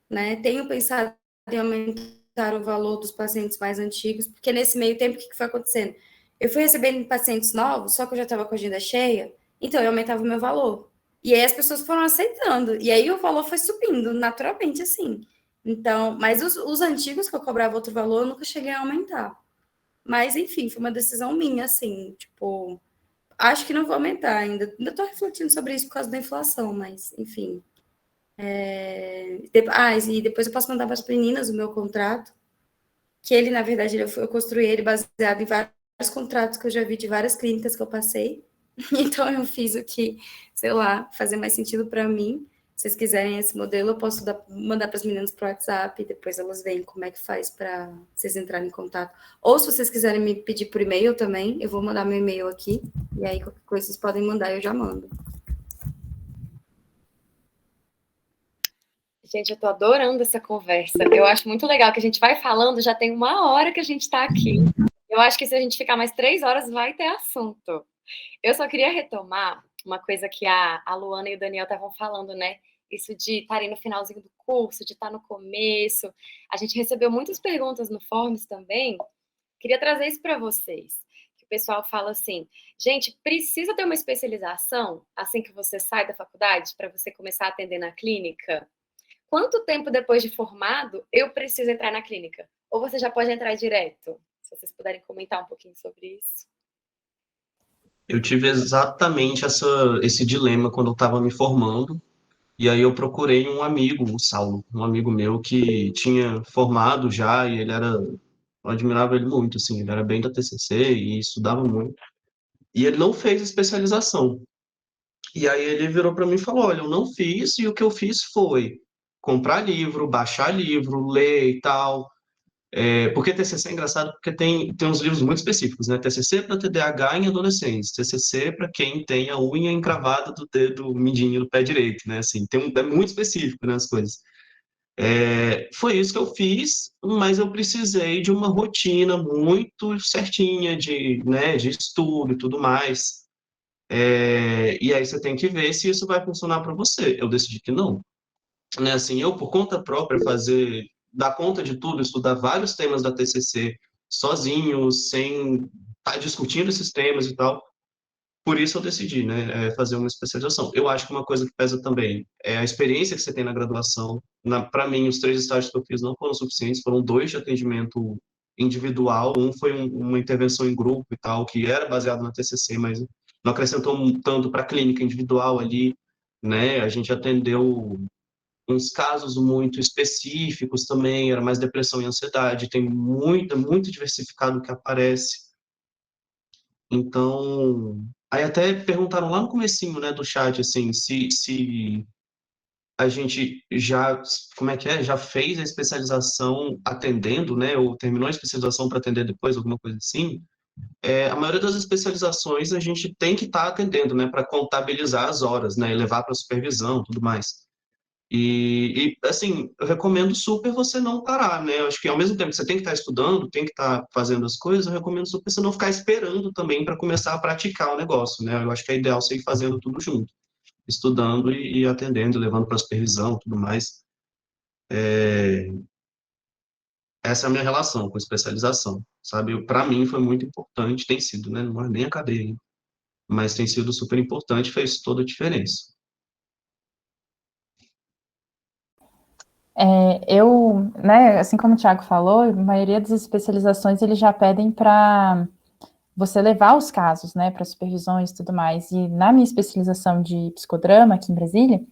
né? Tenho pensado em aumentar o valor dos pacientes mais antigos, porque nesse meio tempo, o que foi acontecendo? Eu fui recebendo pacientes novos, só que eu já estava com a agenda cheia, então eu aumentava o meu valor. E aí as pessoas foram aceitando, e aí o valor foi subindo, naturalmente, assim. Então, mas os antigos que eu cobrava outro valor, eu nunca cheguei a aumentar. Mas, enfim, foi uma decisão minha, assim, tipo, acho que não vou aumentar ainda. Ainda estou refletindo sobre isso por causa da inflação, mas, enfim. E depois eu posso mandar para as meninas o meu contrato, que ele, na verdade, eu construí ele baseado em vários contratos que eu já vi de várias clínicas que eu passei. Então, eu fiz o que, sei lá, fazer mais sentido para mim. Se vocês quiserem esse modelo, eu posso mandar para as meninas pro WhatsApp, e depois elas veem como é que faz para vocês entrarem em contato. Ou se vocês quiserem me pedir por e-mail também, eu vou mandar meu e-mail aqui, e aí qualquer coisa vocês podem mandar, eu já mando. Gente, eu tô adorando essa conversa. Eu acho muito legal que a gente vai falando, já tem 1 hora que a gente tá aqui. Eu acho que se a gente ficar mais 3 horas, vai ter assunto. Eu só queria retomar uma coisa que a Luana e o Daniel estavam falando, né? Isso de estarem no finalzinho do curso, de estar no começo. A gente recebeu muitas perguntas no Forms também. Queria trazer isso para vocês. Que o pessoal fala assim, gente, precisa ter uma especialização assim que você sai da faculdade para você começar a atender na clínica? Quanto tempo depois de formado eu preciso entrar na clínica? Ou você já pode entrar direto? Se vocês puderem comentar um pouquinho sobre isso. Eu tive exatamente esse dilema quando eu estava me formando, e aí eu procurei um amigo, o Saulo, um amigo meu que tinha formado já, e eu admirava ele muito, assim, ele era bem da TCC e estudava muito, e ele não fez especialização. E aí ele virou para mim e falou, olha, eu não fiz, e o que eu fiz foi comprar livro, baixar livro, ler e tal. Porque TCC é engraçado porque tem uns livros muito específicos, né? TCC para TDAH em adolescentes, TCC para quem tem a unha encravada do dedo mindinho do pé direito, né? Assim, é muito específico, né, as coisas. Foi isso que eu fiz, mas eu precisei de uma rotina muito certinha né, de estudo e tudo mais. E aí você tem que ver se isso vai funcionar para você. Eu decidi que não, né? Assim, eu por conta própria dar conta de tudo, estudar vários temas da TCC sozinho, sem estar discutindo esses temas e tal. Por isso eu decidi, né, fazer uma especialização. Eu acho que uma coisa que pesa também é a experiência que você tem na graduação. Para mim, os 3 estágios que eu fiz não foram suficientes, foram 2 de atendimento individual, um foi uma intervenção em grupo e tal, que era baseado na TCC, mas não acrescentou tanto para a clínica individual ali, né? A gente atendeu uns casos muito específicos também, era mais depressão e ansiedade, tem muito diversificado que aparece. Então, aí até perguntaram lá no comecinho, né, do chat, assim, se a gente já, como é que é, já fez a especialização atendendo, né, ou terminou a especialização para atender depois, alguma coisa assim. A maioria das especializações a gente tem que estar atendendo, né, para contabilizar as horas, né, e levar para supervisão, tudo mais. Assim, eu recomendo super você não parar, né? Eu acho que ao mesmo tempo que você tem que estar estudando, tem que estar fazendo as coisas, eu recomendo super você não ficar esperando também para começar a praticar o negócio, né? Eu acho que é ideal você ir fazendo tudo junto, estudando e atendendo, levando para supervisão, tudo mais. Essa é a minha relação com especialização, sabe? Para mim foi muito importante, tem sido, né? Não é nem a cadeia ainda, mas tem sido super importante, fez toda a diferença. Né, assim como o Thiago falou, a maioria das especializações eles já pedem para você levar os casos, né, para supervisões e tudo mais. E na minha especialização de psicodrama aqui em Brasília,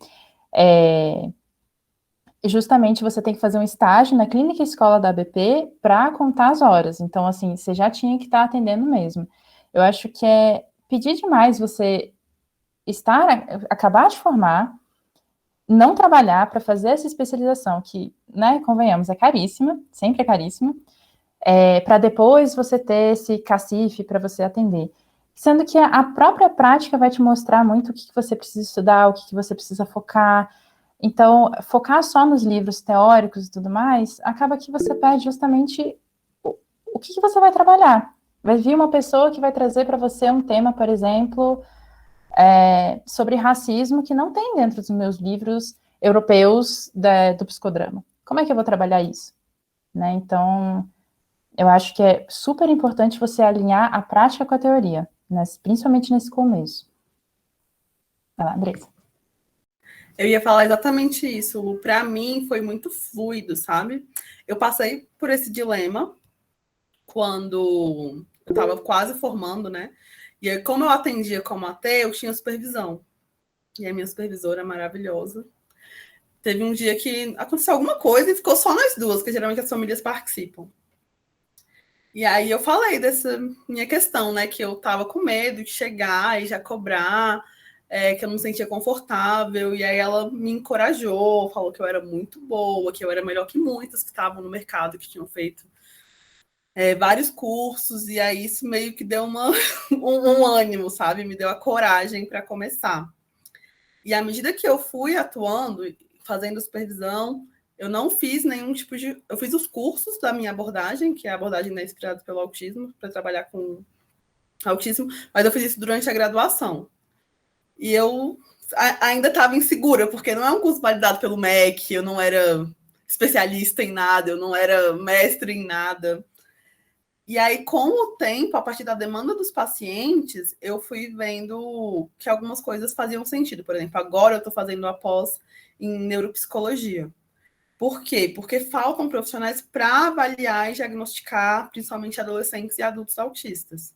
justamente você tem que fazer um estágio na clínica escola da ABP para contar as horas. Então, assim, você já tinha que estar atendendo mesmo. Eu acho que é pedir demais você acabar de formar, não trabalhar para fazer essa especialização, que, né, convenhamos, é caríssima, sempre é caríssima, para depois você ter esse cacife para você atender. Sendo que a própria prática vai te mostrar muito o que você precisa estudar, o que você precisa focar. Então, focar só nos livros teóricos e tudo mais, acaba que você perde justamente o que você vai trabalhar. Vai vir uma pessoa que vai trazer para você um tema, por exemplo, sobre racismo, que não tem dentro dos meus livros europeus do psicodrama. Como é que eu vou trabalhar isso? Né? Então, eu acho que é super importante você alinhar a prática com a teoria, né? Principalmente nesse começo. Vai lá, Andressa. Eu ia falar exatamente isso. Para mim foi muito fluido, sabe? Eu passei por esse dilema quando eu estava quase formando, né? E aí, como eu atendia como AT, eu tinha supervisão. E a minha supervisora é maravilhosa. Teve um dia que aconteceu alguma coisa e ficou só nós duas, porque geralmente as famílias participam. E aí eu falei dessa minha questão, né? Que eu tava com medo de chegar e já cobrar, que eu não me sentia confortável. E aí ela me encorajou, falou que eu era muito boa, que eu era melhor que muitas que estavam no mercado, que tinham feito vários cursos. E aí isso meio que deu um ânimo, sabe? Me deu a coragem para começar. E à medida que eu fui atuando, fazendo supervisão, eu não fiz nenhum tipo de... Eu fiz os cursos da minha abordagem, que é a abordagem inspirada pelo autismo, para trabalhar com autismo, mas eu fiz isso durante a graduação. E eu ainda estava insegura, porque não é um curso validado pelo MEC, eu não era especialista em nada, eu não era mestre em nada. E aí, com o tempo, a partir da demanda dos pacientes, eu fui vendo que algumas coisas faziam sentido. Por exemplo, agora eu estou fazendo a pós em neuropsicologia. Por quê? Porque faltam profissionais para avaliar e diagnosticar, principalmente adolescentes e adultos autistas.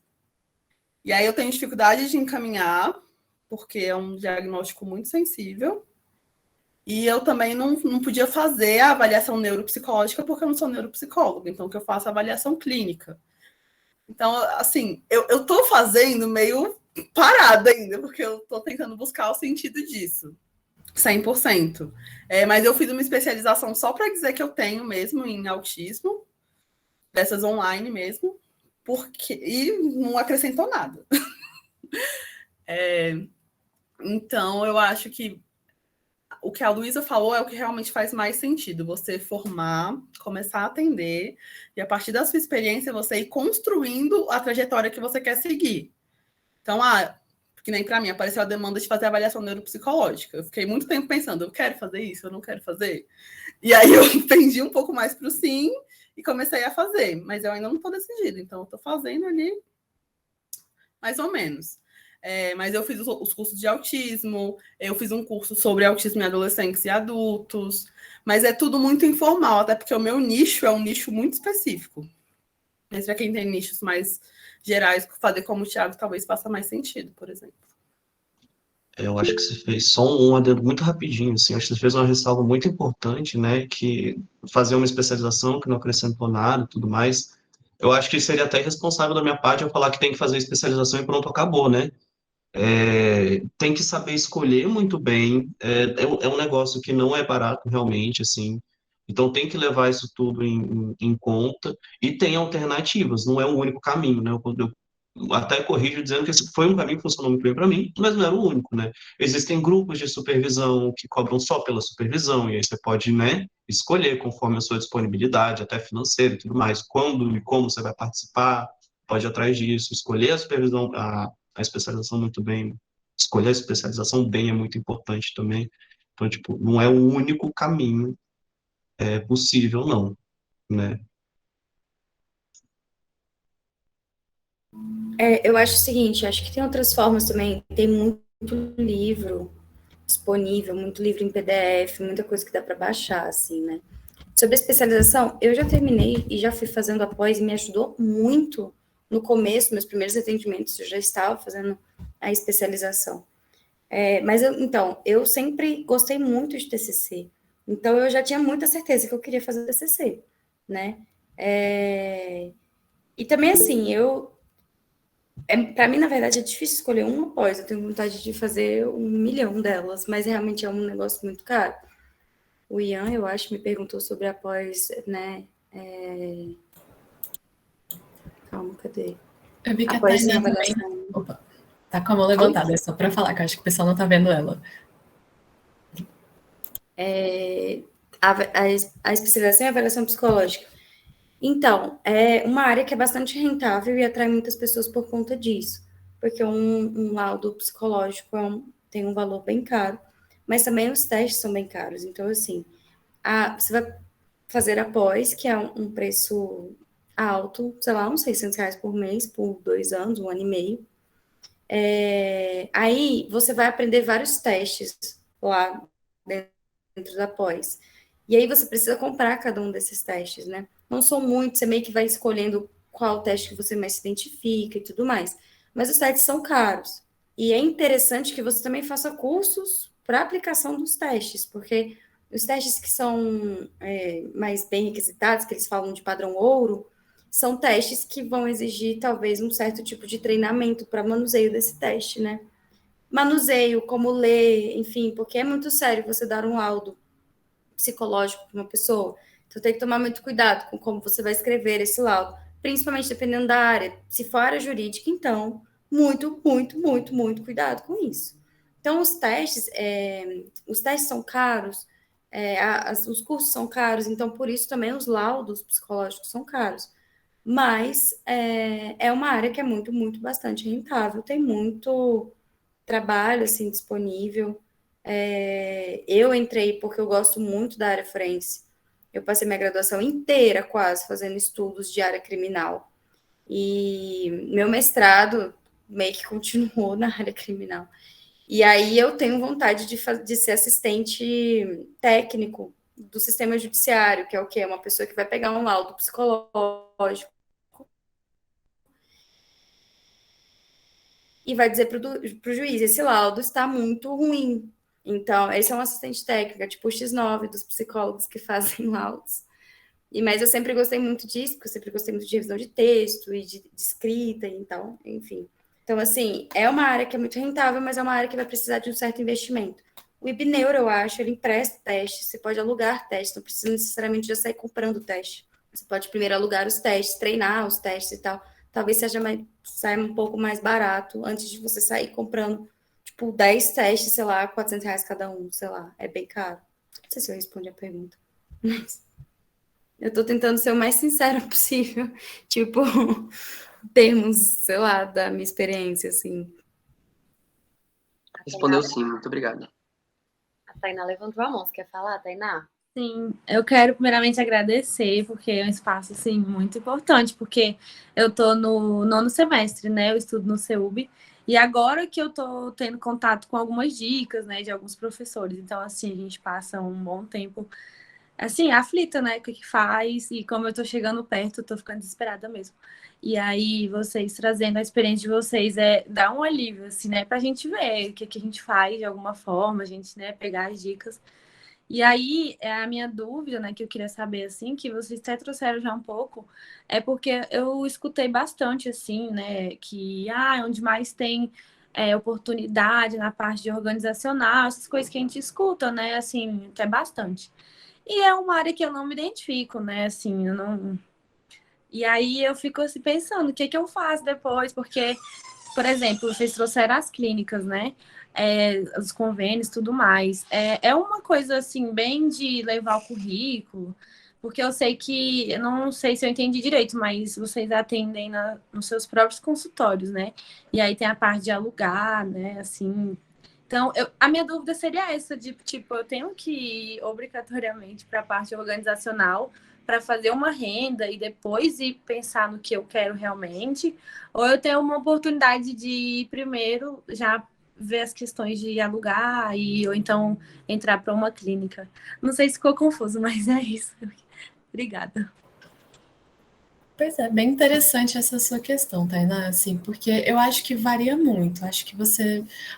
E aí eu tenho dificuldade de encaminhar, porque é um diagnóstico muito sensível. E eu também não podia fazer a avaliação neuropsicológica, porque eu não sou neuropsicóloga, então que eu faço a avaliação clínica. Então, assim, eu estou fazendo meio parada ainda, porque eu estou tentando buscar o sentido disso. 100%. Mas eu fiz uma especialização só para dizer que eu tenho mesmo em autismo, dessas online mesmo, e não acrescentou nada. Então, eu acho que o que a Luísa falou é o que realmente faz mais sentido. Você formar, começar a atender, e a partir da sua experiência, você ir construindo a trajetória que você quer seguir. Então, que nem para mim, apareceu a demanda de fazer avaliação neuropsicológica. Eu fiquei muito tempo pensando, eu quero fazer isso, eu não quero fazer. E aí eu pendi um pouco mais para o sim e comecei a fazer, mas eu ainda não estou decidida, então eu estou fazendo ali mais ou menos. Mas eu fiz os cursos de autismo, eu fiz um curso sobre autismo em adolescentes e adultos, mas é tudo muito informal, até porque o meu nicho é um nicho muito específico. Mas para quem tem nichos mais gerais, fazer como o Thiago talvez faça mais sentido, por exemplo. Eu acho que você fez só um adendo muito rapidinho, assim, acho que você fez uma ressalva muito importante, né, que fazer uma especialização que não acrescentou nada e tudo mais, eu acho que seria até irresponsável da minha parte eu falar que tem que fazer especialização e pronto, acabou, né? Tem que saber escolher muito bem, é um negócio que não é barato realmente, assim, então tem que levar isso tudo em conta, e tem alternativas, não é o único caminho, né? Eu até corrijo dizendo que esse foi um caminho que funcionou muito bem para mim, mas não era o único, né? Existem grupos de supervisão que cobram só pela supervisão, e aí você pode, né, escolher conforme a sua disponibilidade, até financeira e tudo mais, quando e como você vai participar, pode ir atrás disso, escolher a supervisão, a especialização muito bem, escolher a especialização bem é muito importante também. Então, tipo, não é o único caminho possível, não, né? Eu acho o seguinte, acho que tem outras formas também, tem muito livro disponível, muito livro em PDF, muita coisa que dá para baixar, assim, né? Sobre a especialização, eu já terminei e já fui fazendo após e me ajudou muito no começo, meus primeiros atendimentos, eu já estava fazendo a especialização. Mas, eu sempre gostei muito de TCC, então eu já tinha muita certeza que eu queria fazer TCC, né? E também, assim, para mim, na verdade, é difícil escolher uma pós. Eu tenho vontade de fazer 1 milhão delas, mas realmente é um negócio muito caro. O Ian, eu acho, me perguntou sobre a pós, né? Calma, cadê? Eu vi que a Após Tainá avaliação. também... Opa, tá com a mão levantada, é só para falar, que eu acho que o pessoal não tá vendo ela. A especialização em avaliação psicológica. Então, é uma área que é bastante rentável e atrai muitas pessoas por conta disso, porque um laudo psicológico tem um valor bem caro, mas também os testes são bem caros. Então, assim, você vai fazer após, que é um preço alto, sei lá, uns R$600 por mês, por 2 anos, 1 ano e meio. Aí, você vai aprender vários testes lá dentro da pós. E aí, você precisa comprar cada um desses testes, né? Não são muitos, você meio que vai escolhendo qual teste que você mais se identifica e tudo mais. mas os testes são caros. E é interessante que você também faça cursos para aplicação dos testes, porque os testes que são mais bem requisitados, que eles falam de padrão ouro, são testes que vão exigir talvez um certo tipo de treinamento para manuseio desse teste, né? Manuseio, como ler, enfim, porque é muito sério você dar um laudo psicológico para uma pessoa. Então tem que tomar muito cuidado com como você vai escrever esse laudo, principalmente dependendo da área. Se for área jurídica, então, muito, muito, muito, muito cuidado com isso. Então, os testes são caros, os cursos são caros, então, por isso também os laudos psicológicos são caros. Mas é uma área que é muito, muito, bastante rentável, tem muito trabalho, assim, disponível. Eu entrei porque eu gosto muito da área forense. Eu passei minha graduação inteira quase fazendo estudos de área criminal. E meu mestrado meio que continuou na área criminal. E aí eu tenho vontade de ser assistente técnico do sistema judiciário, que é o quê? Uma pessoa que vai pegar um laudo psicológico e vai dizer para o juiz, esse laudo está muito ruim. Então, esse é um assistente técnico, tipo o X9 dos psicólogos que fazem laudos. Mas eu sempre gostei muito disso, porque eu sempre gostei muito de revisão de texto e de escrita, então, enfim. Então, assim, é uma área que é muito rentável, mas é uma área que vai precisar de um certo investimento. O Ibneuro, eu acho, ele empresta testes, você pode alugar testes, não precisa necessariamente já sair comprando teste. Você pode primeiro alugar os testes, treinar os testes e tal. Talvez saia um pouco mais barato antes de você sair comprando, tipo, 10 testes, sei lá, R$400 cada um, sei lá, é bem caro. Não sei se eu respondi a pergunta, mas eu tô tentando ser o mais sincera possível, tipo, termos, sei lá, da minha experiência, assim. Respondeu sim, muito obrigado. A Tainá levantou a mão, você quer falar, Tainá? Sim, eu quero primeiramente agradecer, porque é um espaço, assim, muito importante, porque eu tô no 9º semestre, né, eu estudo no CEUB, e agora que eu tô tendo contato com algumas dicas, né, de alguns professores, então, assim, a gente passa um bom tempo, assim, aflita, né, o que faz, e como eu tô chegando perto, eu tô ficando desesperada mesmo. E aí, vocês trazendo a experiência de vocês, dá um alívio, assim, né, pra gente ver o que a gente faz de alguma forma, a gente, né, pegar as dicas. E aí, a minha dúvida, né, que eu queria saber, assim, que vocês até trouxeram já um pouco, é porque eu escutei bastante, assim, né, que, onde mais tem oportunidade na parte de organizacional, essas coisas que a gente escuta, né, assim, até bastante. E é uma área que eu não me identifico, né, assim, eu não... E aí eu fico, assim, pensando, o que eu faço depois? Porque, por exemplo, vocês trouxeram as clínicas, né? Os convênios, tudo mais. É uma coisa, assim, bem de levar o currículo, porque eu sei que, eu não sei se eu entendi direito, mas vocês atendem nos seus próprios consultórios, né? E aí tem a parte de alugar, né? Assim. Então, a minha dúvida seria essa, de, tipo, eu tenho que ir obrigatoriamente para a parte organizacional para fazer uma renda e depois ir pensar no que eu quero realmente, ou eu tenho uma oportunidade de ir primeiro já ver as questões de alugar ou então entrar para uma clínica. Não sei se ficou confuso, mas é isso. Obrigada. Pois é, bem interessante essa sua questão, Tainá, assim, porque eu acho que varia muito. Acho que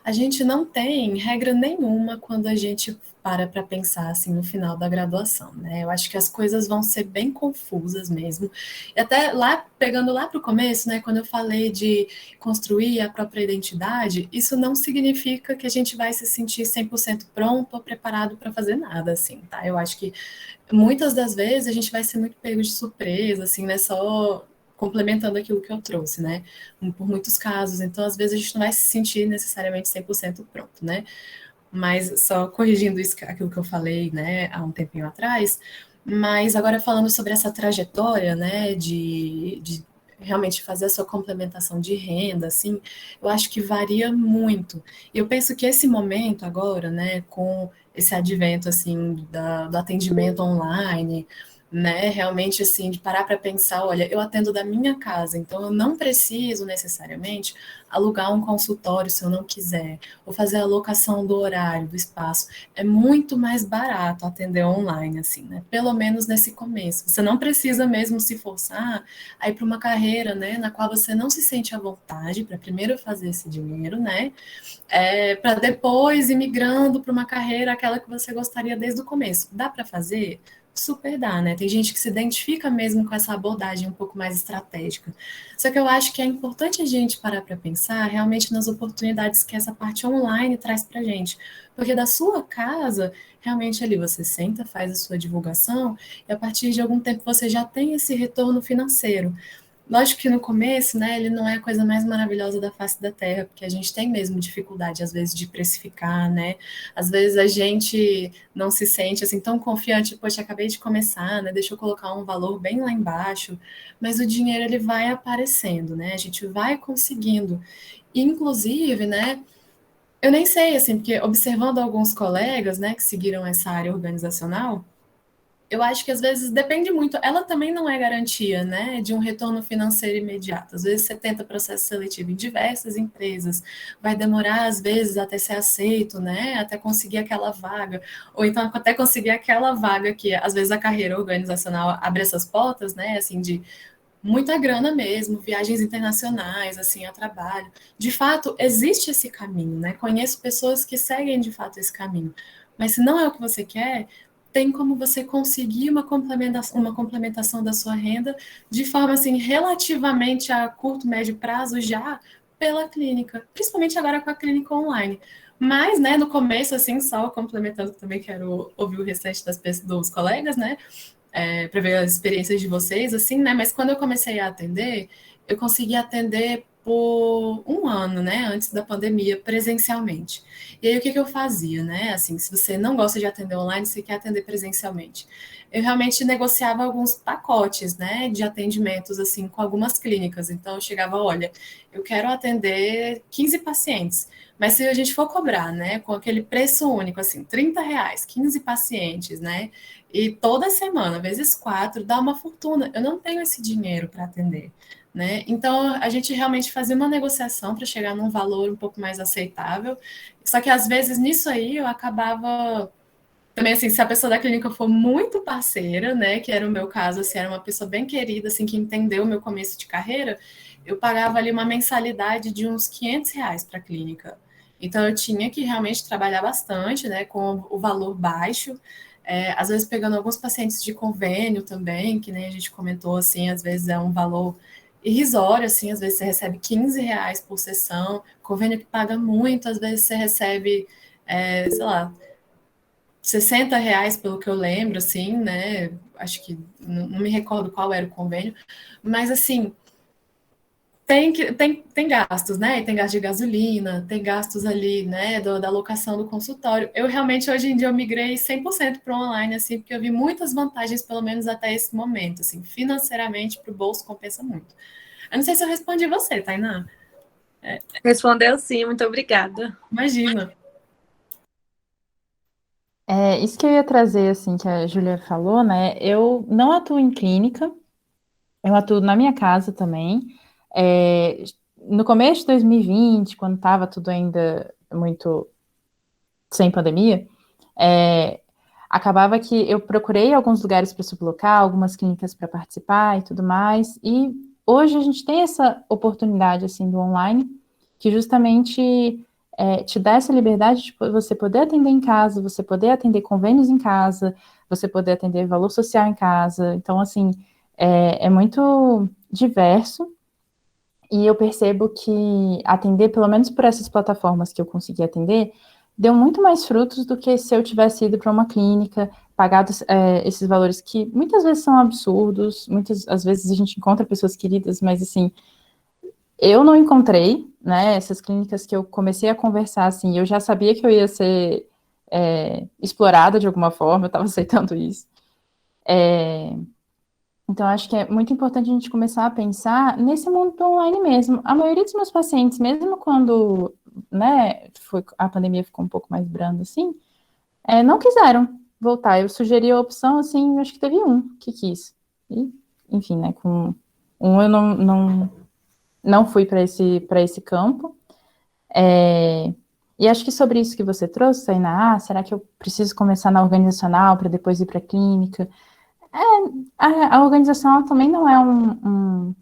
a gente não tem regra nenhuma quando a gente para pensar assim no final da graduação, né? Eu acho que as coisas vão ser bem confusas mesmo. E até lá, pegando lá para o começo, né, quando eu falei de construir a própria identidade, isso não significa que a gente vai se sentir 100% pronto ou preparado para fazer nada, assim, tá? Eu acho que muitas das vezes a gente vai ser muito pego de surpresa, assim, né? Só complementando aquilo que eu trouxe, né? Por muitos casos. Então, às vezes, a gente não vai se sentir necessariamente 100% pronto, né? Mas só corrigindo aquilo que eu falei, né, há um tempinho atrás, mas agora falando sobre essa trajetória, né, de realmente fazer a sua complementação de renda, assim, eu acho que varia muito. Eu penso que esse momento agora, né, com esse advento, assim, do atendimento online, né? Realmente, assim, de parar para pensar, olha, eu atendo da minha casa, então eu não preciso necessariamente alugar um consultório se eu não quiser, ou fazer a alocação do horário, do espaço. É muito mais barato atender online, assim, né? Pelo menos nesse começo. Você não precisa mesmo se forçar a ir para uma carreira, né, na qual você não se sente à vontade, para primeiro fazer esse dinheiro, né? Para depois ir migrando para uma carreira, aquela que você gostaria desde o começo. Dá para fazer? Super dá, né? Tem gente que se identifica mesmo com essa abordagem um pouco mais estratégica. Só que eu acho que é importante a gente parar para pensar realmente nas oportunidades que essa parte online traz para a gente. Porque da sua casa, realmente ali você senta, faz a sua divulgação, e a partir de algum tempo você já tem esse retorno financeiro. Lógico que no começo, né, ele não é a coisa mais maravilhosa da face da Terra, porque a gente tem mesmo dificuldade, às vezes, de precificar, né? Às vezes a gente não se sente, assim, tão confiante, poxa, acabei de começar, né? Deixa eu colocar um valor bem lá embaixo. Mas o dinheiro, ele vai aparecendo, né? A gente vai conseguindo. Inclusive, né, eu nem sei, assim, porque observando alguns colegas, né, que seguiram essa área organizacional, eu acho que às vezes depende muito. Ela também não é garantia, né, de um retorno financeiro imediato. Às vezes você tenta processo seletivo em diversas empresas, vai demorar às vezes até ser aceito, né, até conseguir aquela vaga, ou então até conseguir aquela vaga que às vezes a carreira organizacional abre essas portas, né, assim de muita grana mesmo, viagens internacionais, assim, a trabalho. De fato, existe esse caminho, né? Conheço pessoas que seguem de fato esse caminho. Mas se não é o que você quer, tem como você conseguir uma complementação da sua renda de forma assim relativamente a curto, médio prazo já pela clínica, principalmente agora com a clínica online. Mas, né, no começo, assim, só complementando, também quero ouvir o restante dos colegas, né, para ver as experiências de vocês, assim, né, mas quando eu comecei a atender, eu consegui atender por um ano, né, antes da pandemia, presencialmente. E aí, o que eu fazia, né? Assim, se você não gosta de atender online, você quer atender presencialmente. Eu realmente negociava alguns pacotes, né, de atendimentos, assim, com algumas clínicas. Então, eu chegava, olha, eu quero atender 15 pacientes, mas se a gente for cobrar, né, com aquele preço único, assim, R$ 30, 15 pacientes, né, e toda semana, vezes 4, dá uma fortuna. Eu não tenho esse dinheiro para atender. Né? Então, a gente realmente fazia uma negociação para chegar num valor um pouco mais aceitável. Só que, às vezes, nisso aí, eu acabava... Também, assim, se a pessoa da clínica for muito parceira, né, que era o meu caso, assim, era uma pessoa bem querida, assim, que entendeu o meu começo de carreira, eu pagava ali uma mensalidade de uns R$ 500 para a clínica. Então, eu tinha que realmente trabalhar bastante, né, com o valor baixo, às vezes pegando alguns pacientes de convênio também, que nem a gente comentou, assim, às vezes é um valor irrisório, assim, às vezes você recebe R$ 15 por sessão, convênio que paga muito, às vezes você recebe, sei lá, R$ 60, pelo que eu lembro, assim, né, acho que, não me recordo qual era o convênio, mas, assim, tem gastos, né? Tem gasto de gasolina, tem gastos ali, né, da locação do consultório. Eu realmente, hoje em dia, eu migrei 100% para o online, assim, porque eu vi muitas vantagens, pelo menos até esse momento, assim, financeiramente, para o bolso compensa muito. Eu não sei se eu respondi você, Tainá. Respondeu sim, muito obrigada. Imagina. Isso que eu ia trazer, assim, que a Júlia falou, né? Eu não atuo em clínica, eu atuo na minha casa também. No começo de 2020, quando estava tudo ainda muito sem pandemia, acabava que eu procurei alguns lugares para sublocar, algumas clínicas para participar e tudo mais, e hoje a gente tem essa oportunidade, assim, do online, que justamente te dá essa liberdade de você poder atender em casa, você poder atender convênios em casa, você poder atender valor social em casa. Então, assim, é muito diverso, e eu percebo que atender, pelo menos por essas plataformas que eu consegui atender, deu muito mais frutos do que se eu tivesse ido para uma clínica, pagado esses valores que muitas vezes são absurdos, muitas às vezes a gente encontra pessoas queridas, mas assim, eu não encontrei, né, essas clínicas que eu comecei a conversar, assim, eu já sabia que eu ia ser explorada de alguma forma, eu estava aceitando isso. Então, acho que é muito importante a gente começar a pensar nesse mundo do online mesmo. A maioria dos meus pacientes, mesmo quando, né, a pandemia ficou um pouco mais branda, assim, não quiseram. voltar. Eu sugeri a opção, assim, acho que teve um que quis. E, enfim, né, com um eu não fui para esse campo. E acho que sobre isso que você trouxe, Tainá, será que eu preciso começar na organizacional para depois ir para a clínica? A organização também não é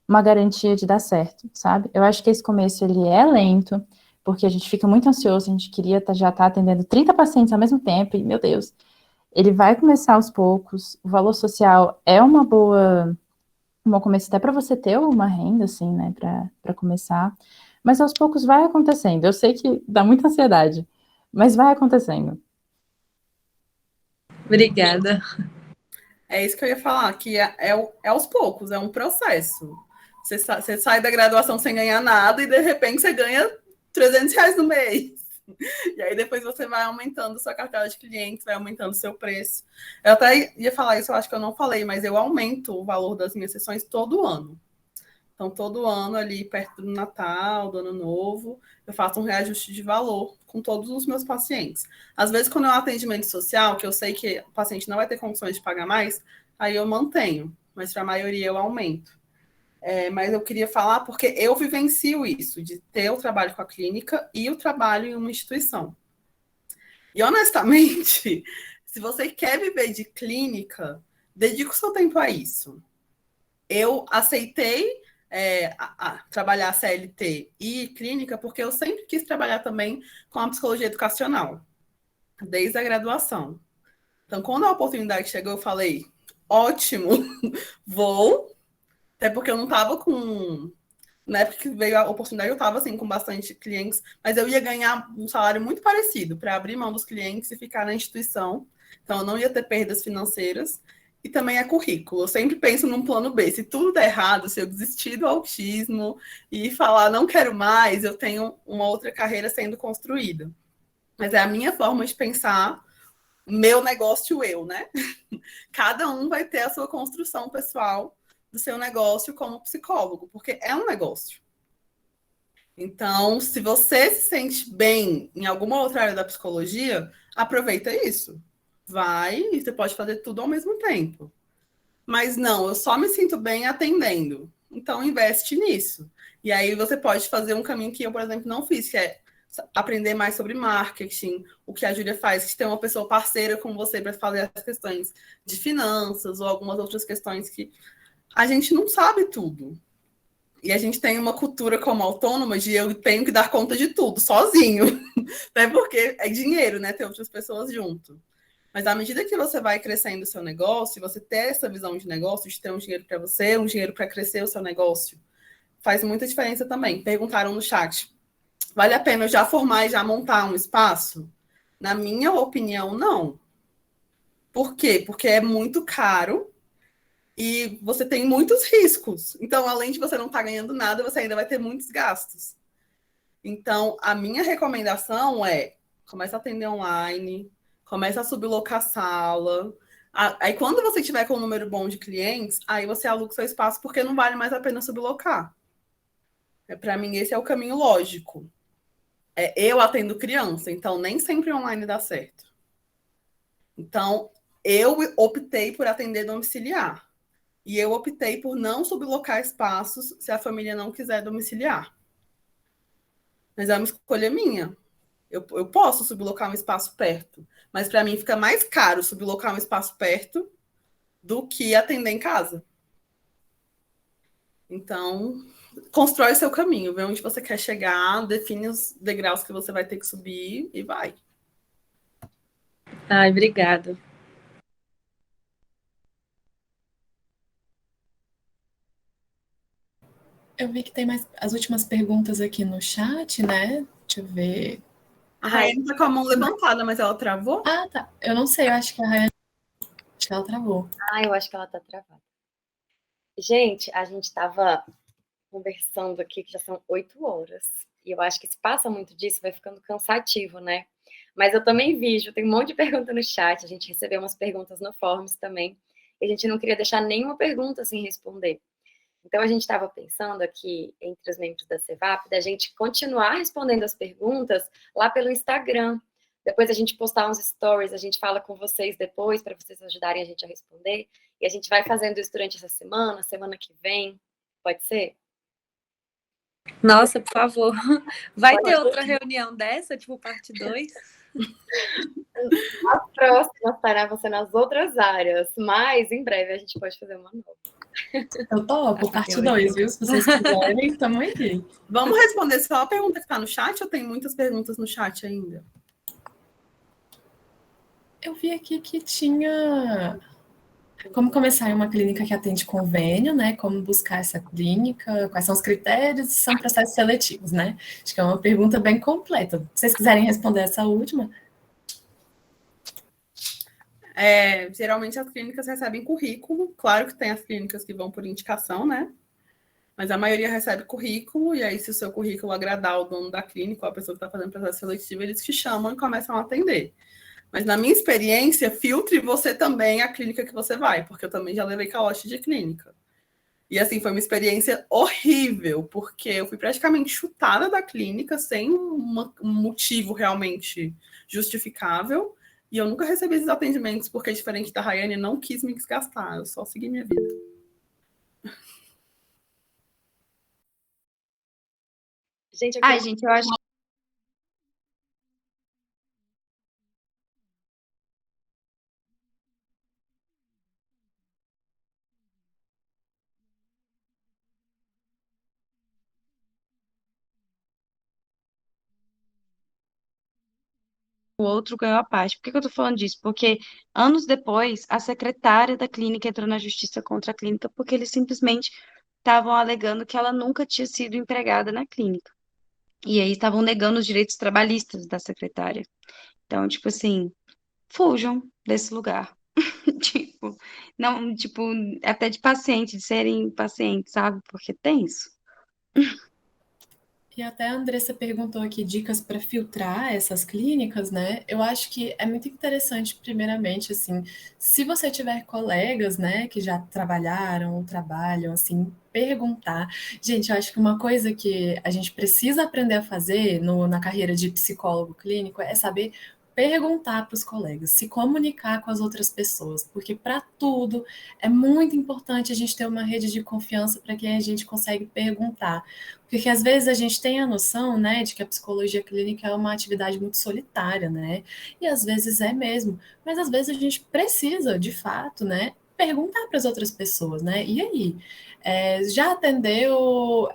uma garantia de dar certo, sabe? Eu acho que esse começo, ele é lento, porque a gente fica muito ansioso, a gente queria já estar atendendo 30 pacientes ao mesmo tempo, e, meu Deus, ele vai começar aos poucos, o valor social é uma boa começo até para você ter uma renda, assim, né, para começar, mas aos poucos vai acontecendo. Eu sei que dá muita ansiedade, mas vai acontecendo. Obrigada. É isso que eu ia falar, que é aos poucos, é um processo. Você sai da graduação sem ganhar nada e, de repente, você ganha R$ 300 no mês. E aí, depois você vai aumentando sua cartela de clientes, vai aumentando seu preço. Eu até ia falar isso, eu acho que eu não falei, mas eu aumento o valor das minhas sessões todo ano. Então, todo ano, ali perto do Natal, do Ano Novo, eu faço um reajuste de valor com todos os meus pacientes. Às vezes, quando é um atendimento social, que eu sei que o paciente não vai ter condições de pagar mais, aí eu mantenho, mas para a maioria eu aumento. Mas eu queria falar porque eu vivencio isso, de ter o trabalho com a clínica e o trabalho em uma instituição. E, honestamente, se você quer viver de clínica, dedique o seu tempo a isso. Eu aceitei trabalhar CLT e clínica porque eu sempre quis trabalhar também com a psicologia educacional, desde a graduação. Então, quando a oportunidade chegou, eu falei, ótimo, vou, até porque eu não estava com... Na época que veio a oportunidade, eu estava assim, com bastante clientes, mas eu ia ganhar um salário muito parecido para abrir mão dos clientes e ficar na instituição. Então, eu não ia ter perdas financeiras. E também é currículo. Eu sempre penso num plano B. Se tudo der errado, se eu desistir do autismo e falar não quero mais, eu tenho uma outra carreira sendo construída. Mas é a minha forma de pensar meu negócio eu, né? Cada um vai ter a sua construção pessoal do seu negócio como psicólogo, porque é um negócio. Então, se você se sente bem em alguma outra área da psicologia, aproveita isso. Vai e você pode fazer tudo ao mesmo tempo. Mas não, eu só me sinto bem atendendo. Então, investe nisso. E aí você pode fazer um caminho que eu, por exemplo, não fiz, que é aprender mais sobre marketing, o que a Júlia faz, que tem uma pessoa parceira com você para fazer as questões de finanças ou algumas outras questões que a gente não sabe tudo. E a gente tem uma cultura como autônoma de eu tenho que dar conta de tudo, sozinho. Até porque é dinheiro, né? Ter outras pessoas junto. Mas à medida que você vai crescendo o seu negócio, você ter essa visão de negócio, de ter um dinheiro para você, um dinheiro para crescer o seu negócio, faz muita diferença também. Perguntaram no chat, vale a pena eu já formar e já montar um espaço? Na minha opinião, não. Por quê? Porque é muito caro e você tem muitos riscos. Então, além de você não estar ganhando nada, você ainda vai ter muitos gastos. Então, a minha recomendação é começa a atender online, começa a sublocar a sala. Aí, quando você tiver com um número bom de clientes, aí você aluga o seu espaço, porque não vale mais a pena sublocar. Para mim, esse é o caminho lógico. Eu atendo criança, então nem sempre online dá certo. Então, eu optei por atender domiciliar. E eu optei por não sublocar espaços se a família não quiser domiciliar. Mas é uma escolha minha. Eu posso sublocar um espaço perto, mas para mim fica mais caro sublocar um espaço perto do que atender em casa. Então, constrói o seu caminho, vê onde você quer chegar, define os degraus que você vai ter que subir e vai. Ai, obrigada. Eu vi que tem mais as últimas perguntas aqui no chat, né? Deixa eu ver. A Rayane tá com a mão levantada, mas ela travou? Ah, tá. Eu não sei, eu acho que a Rayane... Acho que ela travou. Eu acho que ela tá travada. Gente, a gente estava conversando aqui que já são 8 horas. E eu acho que se passa muito disso, vai ficando cansativo, né? Mas eu também vejo, tem um monte de pergunta no chat, a gente recebeu umas perguntas no Forms também, e a gente não queria deixar nenhuma pergunta sem responder. Então, a gente estava pensando aqui, entre os membros da CEVAP, da gente continuar respondendo as perguntas lá pelo Instagram, depois a gente postar uns stories, a gente fala com vocês depois, para vocês ajudarem a gente a responder. E a gente vai fazendo isso durante essa semana que vem. Pode ser? Nossa, por favor. Vai ter outra reunião dessa, tipo parte 2? A próxima vão ser nas outras áreas, mas em breve a gente pode fazer uma nova. Eu topo, parte 2, viu? Se vocês quiserem, estamos aqui. Vamos responder só a pergunta que está no chat ou tem muitas perguntas no chat ainda? Eu vi aqui que tinha como começar em uma clínica que atende convênio, né? Como buscar essa clínica, quais são os critérios, são processos seletivos, né? Acho que é uma pergunta bem completa. Se vocês quiserem responder essa última. Geralmente as clínicas recebem currículo, claro que tem as clínicas que vão por indicação, né? Mas a maioria recebe currículo, e aí se o seu currículo agradar o dono da clínica, ou a pessoa que está fazendo processo seletivo, eles te chamam e começam a atender. Mas na minha experiência, filtre você também a clínica que você vai, porque eu também já levei calote de clínica. E assim, foi uma experiência horrível, porque eu fui praticamente chutada da clínica sem um motivo realmente justificável, e eu nunca recebi esses atendimentos, porque diferente da Rayane, não quis me desgastar, eu só segui minha vida. Gente, eu acho. O outro ganhou a parte. Por que eu tô falando disso? Porque anos depois, a secretária da clínica entrou na justiça contra a clínica porque eles simplesmente estavam alegando que ela nunca tinha sido empregada na clínica. E aí estavam negando os direitos trabalhistas da secretária. Então, tipo assim, fujam desse lugar. Tipo, não, tipo, até de paciente, de serem pacientes, sabe? Porque tem isso. E até a Andressa perguntou aqui dicas para filtrar essas clínicas, né? Eu acho que é muito interessante, primeiramente, assim, se você tiver colegas, né, que já trabalharam ou trabalham, assim, perguntar. Gente, eu acho que uma coisa que a gente precisa aprender a fazer na carreira de psicólogo clínico é saber perguntar para os colegas, se comunicar com as outras pessoas, porque para tudo é muito importante a gente ter uma rede de confiança para quem a gente consegue perguntar. Porque às vezes a gente tem a noção, né, de que a psicologia clínica é uma atividade muito solitária, né? E às vezes é mesmo, mas às vezes a gente precisa, de fato, né, perguntar para as outras pessoas, né? E aí, já atendeu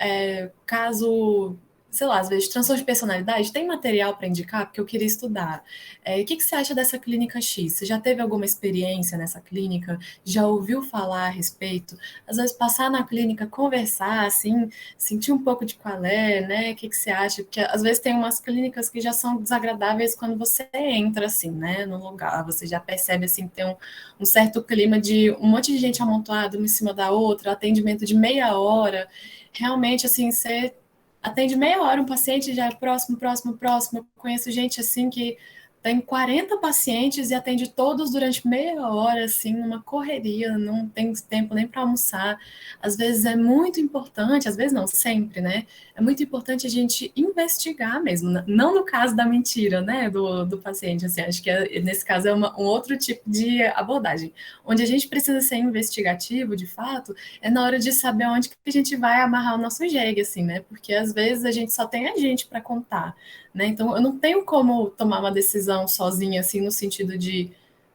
caso, sei lá, às vezes transtorno de personalidade? Tem material para indicar? Porque eu queria estudar. O que você acha dessa clínica X? Você já teve alguma experiência nessa clínica? Já ouviu falar a respeito? Às vezes passar na clínica, conversar, assim, sentir um pouco de qual é, né? O que você acha? Porque às vezes tem umas clínicas que já são desagradáveis quando você entra, assim, né, no lugar. Você já percebe, assim, que tem um certo clima de um monte de gente amontoada uma em cima da outra, atendimento de meia hora. Realmente, assim, você atende meia hora um paciente, já é próximo, próximo, próximo. Eu conheço gente, assim, que tem 40 pacientes e atende todos durante meia hora, assim, numa correria, não tem tempo nem para almoçar. Às vezes é muito importante, às vezes não, sempre, né? É muito importante a gente investigar mesmo, não no caso da mentira, né, do paciente, assim, acho que nesse caso é um outro tipo de abordagem. Onde a gente precisa ser investigativo, de fato, é na hora de saber onde que a gente vai amarrar o nosso jegue, assim, né? Porque às vezes a gente só tem a gente para contar. Né? Então, eu não tenho como tomar uma decisão sozinha, assim, no sentido de,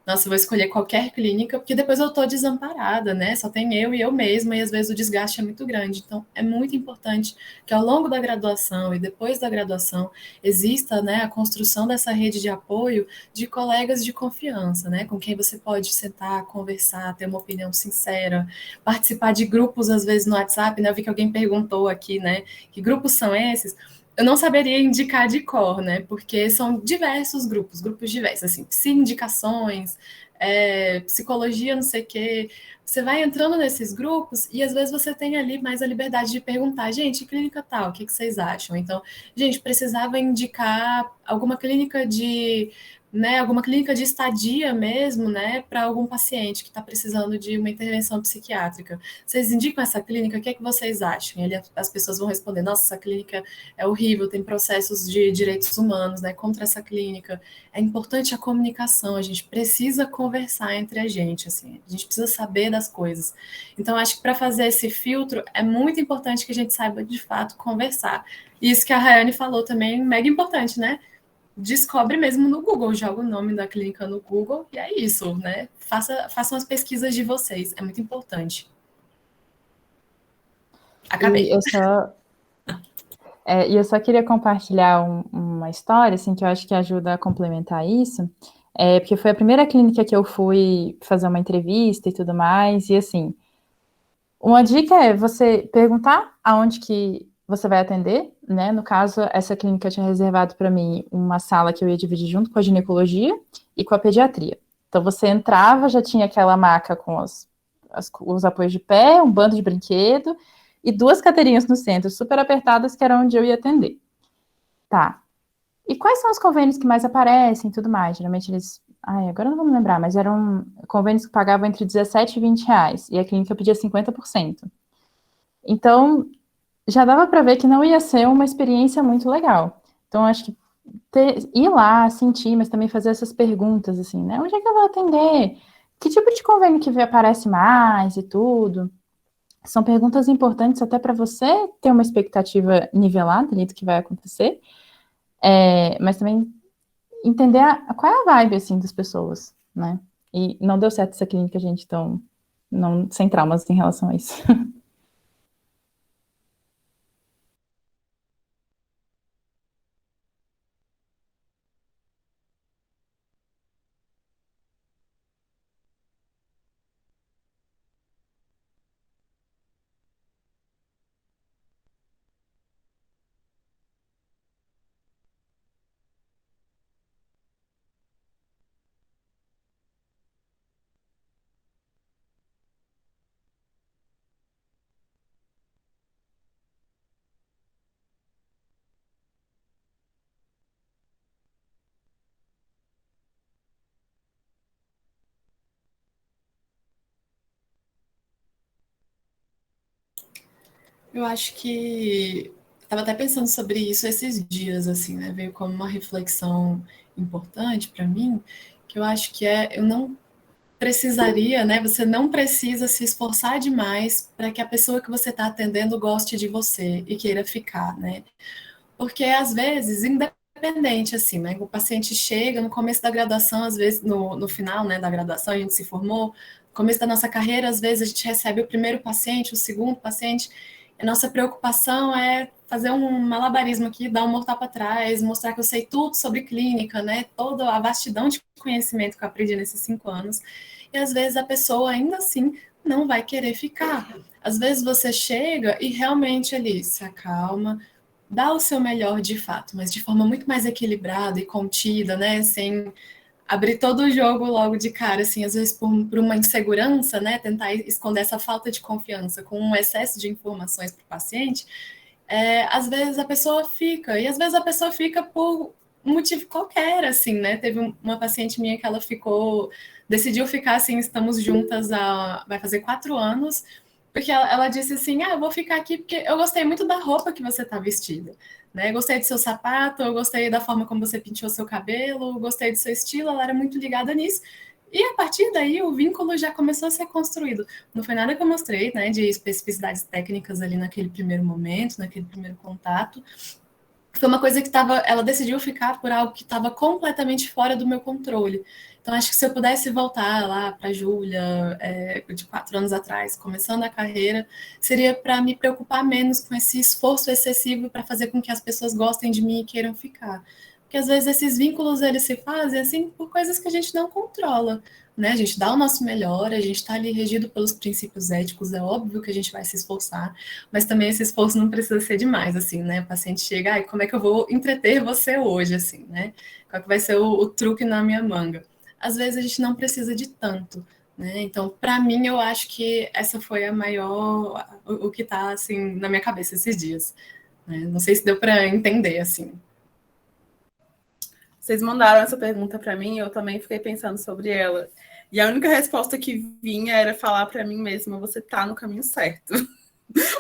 nossa, eu vou escolher qualquer clínica, porque depois eu estou desamparada, né? Só tem eu e eu mesma, e às vezes o desgaste é muito grande. Então, é muito importante que ao longo da graduação e depois da graduação exista, né, a construção dessa rede de apoio de colegas de confiança, né? Com quem você pode sentar, conversar, ter uma opinião sincera, participar de grupos, às vezes, no WhatsApp, né? Eu vi que alguém perguntou aqui, né? Que grupos são esses? Eu não saberia indicar de cor, né? Porque são diversos grupos diversos, assim, psi-indicações, psicologia, não sei o quê. Você vai entrando nesses grupos e às vezes você tem ali mais a liberdade de perguntar, gente, clínica tal, o que vocês acham? Então, gente, precisava indicar alguma clínica de né, alguma clínica de estadia mesmo, né, para algum paciente que está precisando de uma intervenção psiquiátrica. Vocês indicam essa clínica? O que é que vocês acham? As pessoas vão responder, nossa, essa clínica é horrível, tem processos de direitos humanos, né, contra essa clínica. É importante a comunicação, a gente precisa conversar entre a gente, assim, a gente precisa saber das coisas. Então, acho que para fazer esse filtro, é muito importante que a gente saiba, de fato, conversar. E isso que a Rayane falou também, mega importante, né? Descobre mesmo no Google, joga o nome da clínica no Google e é isso, né? Façam as pesquisas de vocês, é muito importante. Acabei. E eu só queria compartilhar uma história, assim, que eu acho que ajuda a complementar isso, porque foi a primeira clínica que eu fui fazer uma entrevista e tudo mais, e assim, uma dica é você perguntar aonde que você vai atender, né? No caso, essa clínica tinha reservado para mim uma sala que eu ia dividir junto com a ginecologia e com a pediatria. Então, você entrava, já tinha aquela maca com os apoios de pé, um bando de brinquedo e 2 cadeirinhas no centro, super apertadas, que era onde eu ia atender. Tá. E quais são os convênios que mais aparecem e tudo mais? Geralmente eles... agora eu não vou me lembrar, mas eram convênios que pagavam entre 17 e 20 reais, e a clínica pedia 50%. Então, já dava para ver que não ia ser uma experiência muito legal. Então, acho que ir lá, sentir, mas também fazer essas perguntas, assim, né? Onde é que eu vou atender? Que tipo de convênio que aparece mais e tudo? São perguntas importantes até para você ter uma expectativa nivelada ali do que vai acontecer, mas também entender qual é a vibe, assim, das pessoas, né? E não deu certo essa clínica, gente, então, não, sem traumas em relação a isso. Eu acho que estava até pensando sobre isso esses dias, assim, né? Veio como uma reflexão importante para mim, que eu acho que eu não precisaria, né? Você não precisa se esforçar demais para que a pessoa que você está atendendo goste de você e queira ficar, né? Porque às vezes, independente, assim, né? O paciente chega no começo da graduação, às vezes no final, né, da graduação, a gente se formou, no começo da nossa carreira, às vezes a gente recebe o primeiro paciente, o segundo paciente. A nossa preocupação é fazer um malabarismo aqui, dar um mortal para trás, mostrar que eu sei tudo sobre clínica, né? Toda a vastidão de conhecimento que eu aprendi nesses 5 anos. E às vezes a pessoa ainda assim não vai querer ficar. Às vezes você chega e realmente ali se acalma, dá o seu melhor de fato, mas de forma muito mais equilibrada e contida, né? Sem abrir todo o jogo logo de cara, assim, às vezes por uma insegurança, né? Tentar esconder essa falta de confiança com um excesso de informações para o paciente, às vezes a pessoa fica, e às vezes a pessoa fica por um motivo qualquer, assim, né? Teve uma paciente minha que ela decidiu ficar assim, estamos juntas vai fazer 4 anos, porque ela disse assim, eu vou ficar aqui porque eu gostei muito da roupa que você está vestida, né? Eu gostei do seu sapato, eu gostei da forma como você penteou seu cabelo, gostei do seu estilo, ela era muito ligada nisso. E a partir daí o vínculo já começou a ser construído. Não foi nada que eu mostrei, né, de especificidades técnicas ali naquele primeiro momento, naquele primeiro contato. Foi uma coisa que ela decidiu ficar por algo que estava completamente fora do meu controle. Então, acho que se eu pudesse voltar lá para a Júlia, de 4 anos atrás, começando a carreira, seria para me preocupar menos com esse esforço excessivo para fazer com que as pessoas gostem de mim e queiram ficar. Porque, às vezes, esses vínculos, eles se fazem, assim, por coisas que a gente não controla, né? A gente dá o nosso melhor, a gente está ali regido pelos princípios éticos, é óbvio que a gente vai se esforçar, mas também esse esforço não precisa ser demais, assim, né? O paciente chega, como é que eu vou entreter você hoje, assim, né? Qual que vai ser o truque na minha manga? Às vezes a gente não precisa de tanto, né? Então, para mim, eu acho que essa foi a maior, o que está assim na minha cabeça esses dias, né? Não sei se deu para entender, assim. Vocês mandaram essa pergunta para mim, eu também fiquei pensando sobre ela. E a única resposta que vinha era falar para mim mesma: você tá no caminho certo.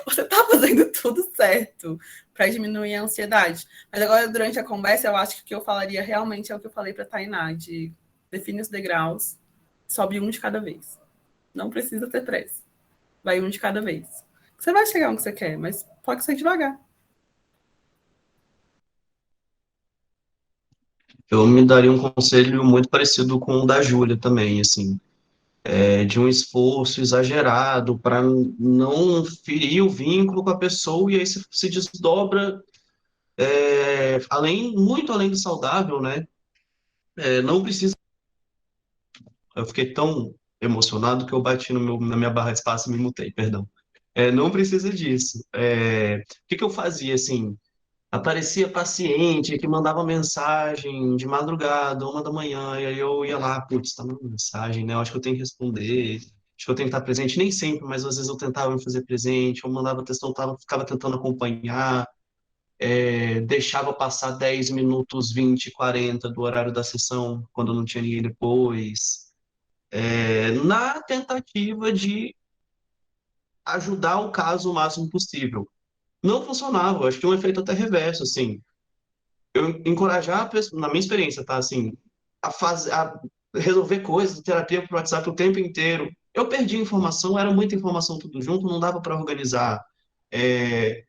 Você tá fazendo tudo certo para diminuir a ansiedade. Mas agora, durante a conversa, eu acho que o que eu falaria realmente é o que eu falei para a Tainá, de define os degraus, sobe um de cada vez. Não precisa ter pressa. Vai um de cada vez. Você vai chegar onde você quer, mas pode ser devagar. Eu me daria um conselho muito parecido com o da Júlia também, assim, de um esforço exagerado para não ferir o vínculo com a pessoa e aí se desdobra muito além do saudável, né? Não precisa. Eu fiquei tão emocionado que eu bati na minha barra de espaço e me mutei, perdão. Não precisa disso. O que que eu fazia, assim? Aparecia paciente que mandava mensagem de madrugada, 1 da manhã, e aí eu ia lá, putz, tá mandando mensagem, né? Eu acho que eu tenho que responder, acho que eu tenho que estar presente, nem sempre, mas às vezes eu tentava me fazer presente, eu mandava textão, ficava tentando acompanhar, deixava passar 10 minutos, 20, 40 do horário da sessão, quando não tinha ninguém depois, na tentativa de ajudar o caso o máximo possível. Não funcionava, eu acho que um efeito até reverso, assim, eu encorajar a pessoa, na minha experiência, tá, assim, a resolver coisas, terapia por WhatsApp o tempo inteiro. Eu perdi informação, era muita informação tudo junto, não dava para organizar. É,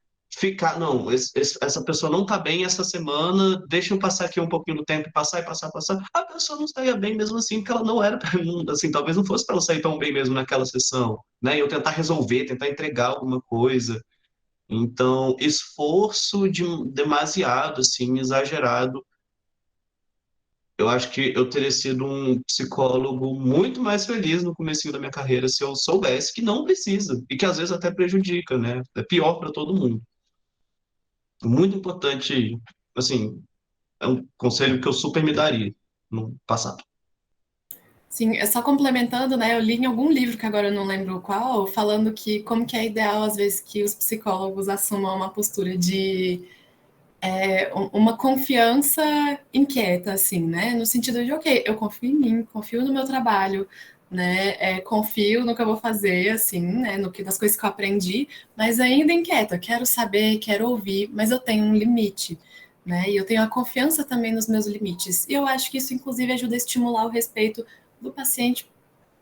não, essa pessoa não tá bem essa semana, deixa eu passar aqui um pouquinho do tempo, passar e passar, passar. A pessoa não saía bem mesmo assim, porque ela não era, assim, talvez não fosse para ela sair tão bem mesmo naquela sessão, né? E eu tentar resolver, tentar entregar alguma coisa. Então, esforço demasiado, assim, exagerado. Eu acho que eu teria sido um psicólogo muito mais feliz no comecinho da minha carreira se eu soubesse que não precisa e que às vezes até prejudica, né? É pior para todo mundo. Muito importante, assim, é um conselho que eu super me daria no passado. Sim, é só complementando, né? Eu li em algum livro, que agora eu não lembro qual, falando que como que é ideal, às vezes, que os psicólogos assumam uma postura de uma confiança inquieta, assim, né? No sentido de, ok, eu confio em mim, confio no meu trabalho, né? Confio no que eu vou fazer, assim, né? Nas coisas que eu aprendi, mas ainda inquieta. Quero saber, quero ouvir, mas eu tenho um limite, né? E eu tenho a confiança também nos meus limites. E eu acho que isso, inclusive, ajuda a estimular o respeito do paciente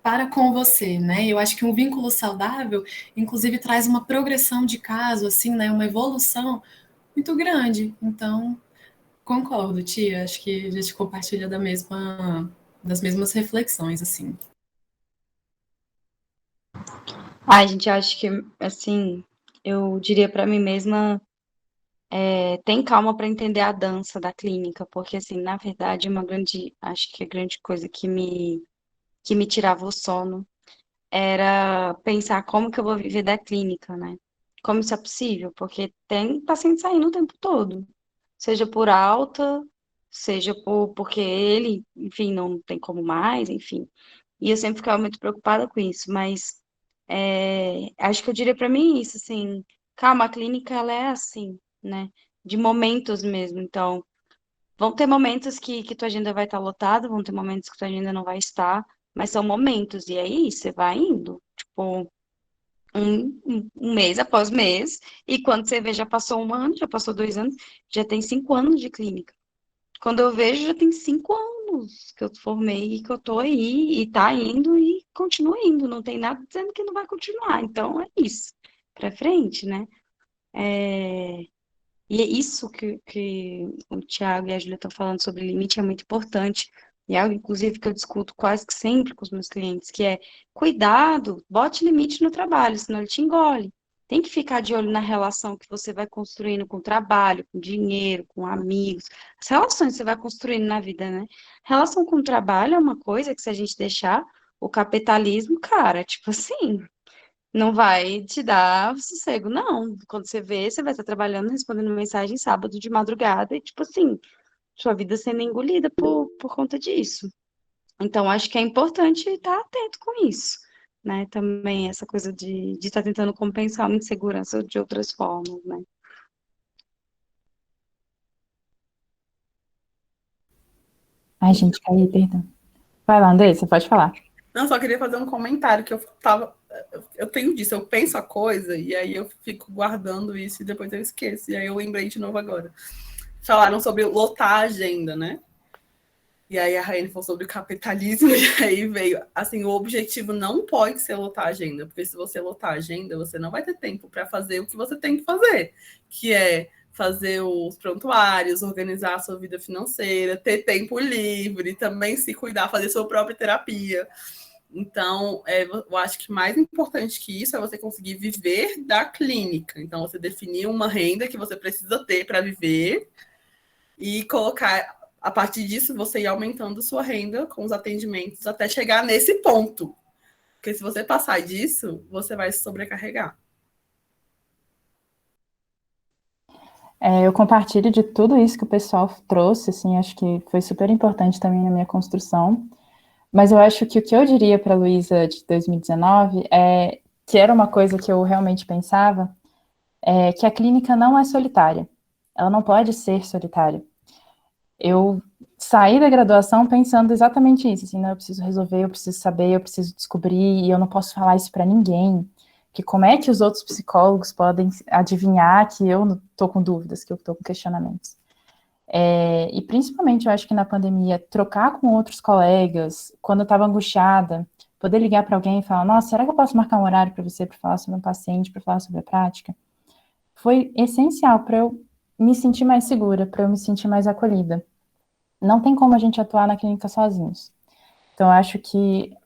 para com você, né? Eu acho que um vínculo saudável, inclusive, traz uma progressão de caso, assim, né? Uma evolução muito grande. Então, concordo, tia. Acho que a gente compartilha das mesmas reflexões, assim. Ai, gente, acho que, assim, eu diria para mim mesma, tem calma para entender a dança da clínica, porque, assim, na verdade, acho que a grande coisa que me tirava o sono era pensar como que eu vou viver da clínica, né? Como isso é possível, porque tem paciente saindo o tempo todo, seja por alta, seja porque ele, enfim, não tem como mais, enfim. E eu sempre ficava muito preocupada com isso, mas acho que eu diria para mim isso, assim, calma, a clínica ela é assim, né? De momentos mesmo. Então, vão ter momentos que tua agenda vai estar lotada, vão ter momentos que tua agenda não vai estar, mas são momentos, e aí você vai indo, tipo, um mês após mês, e quando você vê, já passou 1 ano, já passou 2 anos, já tem 5 anos de clínica. Quando eu vejo, já tem 5 anos que eu formei e que eu tô aí, e tá indo e continua indo. Não tem nada dizendo que não vai continuar. Então, é isso. Pra frente, né? E é isso que o Thiago e a Júlia estão falando sobre limite é muito importante. E é algo, inclusive, que eu discuto quase que sempre com os meus clientes, que é cuidado, bote limite no trabalho, senão ele te engole. Tem que ficar de olho na relação que você vai construindo com o trabalho, com dinheiro, com amigos. As relações que você vai construindo na vida, né? Relação com o trabalho é uma coisa que se a gente deixar o capitalismo, cara, tipo assim, não vai te dar sossego, não. Quando você vê, você vai estar trabalhando, respondendo mensagem sábado de madrugada e, tipo assim, sua vida sendo engolida por conta disso. Então, acho que é importante estar atento com isso, né? Também essa coisa de estar tentando compensar uma insegurança de outras formas, né? Ai, gente, caí, perdão. Vai lá, Andressa, pode falar. Não, só queria fazer um comentário que eu tenho disso, eu penso a coisa e aí eu fico guardando isso e depois eu esqueço. E aí eu lembrei de novo agora. Falaram sobre lotar a agenda, né? E aí a Raine falou sobre o capitalismo e aí veio, assim, o objetivo não pode ser lotar a agenda, porque se você lotar a agenda, você não vai ter tempo para fazer o que você tem que fazer, que é fazer os prontuários, organizar a sua vida financeira, ter tempo livre, também se cuidar, fazer sua própria terapia. Então, eu acho que mais importante que isso é você conseguir viver da clínica. Então, você definir uma renda que você precisa ter para viver e colocar, a partir disso, você ir aumentando sua renda com os atendimentos até chegar nesse ponto. Porque se você passar disso, você vai se sobrecarregar. Eu compartilho de tudo isso que o pessoal trouxe, assim, acho que foi super importante também na minha construção. Mas eu acho que o que eu diria para a Luísa de 2019 é que era uma coisa que eu realmente pensava, que a clínica não é solitária. Ela não pode ser solitária. Eu saí da graduação pensando exatamente isso, assim, né? Eu preciso resolver, eu preciso saber, eu preciso descobrir, e eu não posso falar isso para ninguém. Que como é que os outros psicólogos podem adivinhar que eu não estou com dúvidas, que eu estou com questionamentos? E principalmente, eu acho que na pandemia, trocar com outros colegas, quando eu estava angustiada, poder ligar para alguém e falar, nossa, será que eu posso marcar um horário para você, para falar sobre um paciente, para falar sobre a prática? Foi essencial para eu me sentir mais segura, para eu me sentir mais acolhida. Não tem como a gente atuar na clínica sozinhos. Então, eu acho que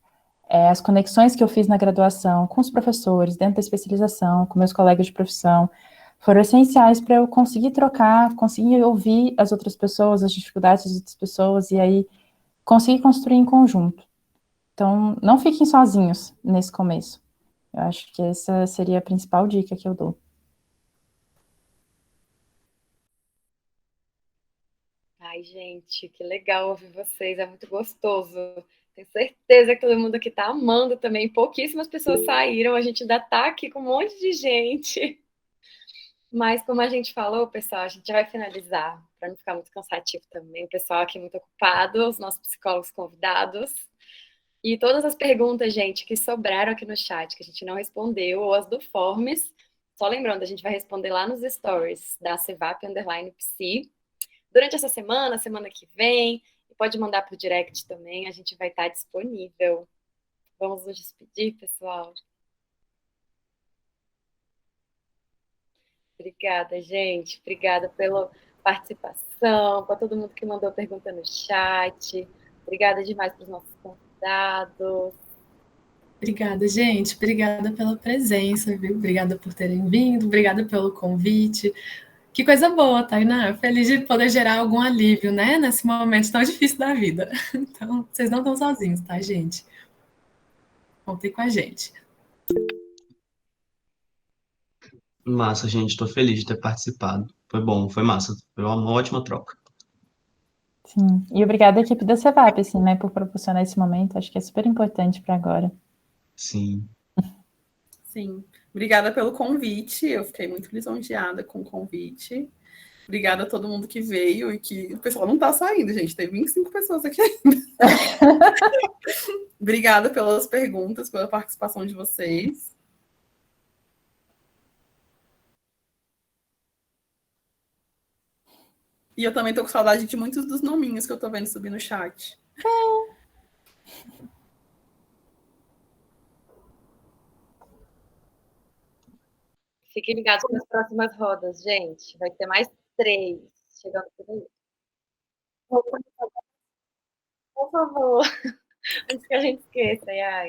as conexões que eu fiz na graduação, com os professores, dentro da especialização, com meus colegas de profissão, foram essenciais para eu conseguir trocar, conseguir ouvir as outras pessoas, as dificuldades das outras pessoas, e aí conseguir construir em conjunto. Então, não fiquem sozinhos nesse começo. Eu acho que essa seria a principal dica que eu dou. Ai, gente, que legal ouvir vocês, é muito gostoso. Tenho certeza que todo mundo aqui tá amando também. Pouquíssimas pessoas saíram, a gente ainda tá aqui com um monte de gente. Mas como a gente falou, pessoal, a gente já vai finalizar, para não ficar muito cansativo também. O pessoal aqui muito ocupado, os nossos psicólogos convidados. E todas as perguntas, gente, que sobraram aqui no chat, que a gente não respondeu, ou as do Forms, só lembrando, a gente vai responder lá nos stories da Cevap_Psi. Durante essa semana que vem, e pode mandar por direct também, a gente vai estar disponível. Vamos nos despedir, pessoal. Obrigada, gente. Obrigada pela participação, para todo mundo que mandou pergunta no chat. Obrigada demais para os nossos convidados. Obrigada, gente. Obrigada pela presença, viu? Obrigada por terem vindo, obrigada pelo convite. Que coisa boa, Tainá. Feliz de poder gerar algum alívio, né? Nesse momento tão difícil da vida. Então, vocês não estão sozinhos, tá, gente? Contem com a gente. Massa, gente. Estou feliz de ter participado. Foi bom, foi massa. Foi uma ótima troca. Sim, e obrigada à equipe da Cevap, assim, né, por proporcionar esse momento. Acho que é super importante para agora. Sim. Sim. Obrigada pelo convite. Eu fiquei muito lisonjeada com o convite. Obrigada a todo mundo que veio e que o pessoal não está saindo, gente. Tem 25 pessoas aqui ainda. Obrigada pelas perguntas, pela participação de vocês. E eu também tô com saudade de muitos dos nominhos que eu tô vendo subir no chat. Fiquem ligados nas próximas rodas, gente. Vai ter mais 3 chegando por aí. Por favor, antes que a gente esqueça. Ai.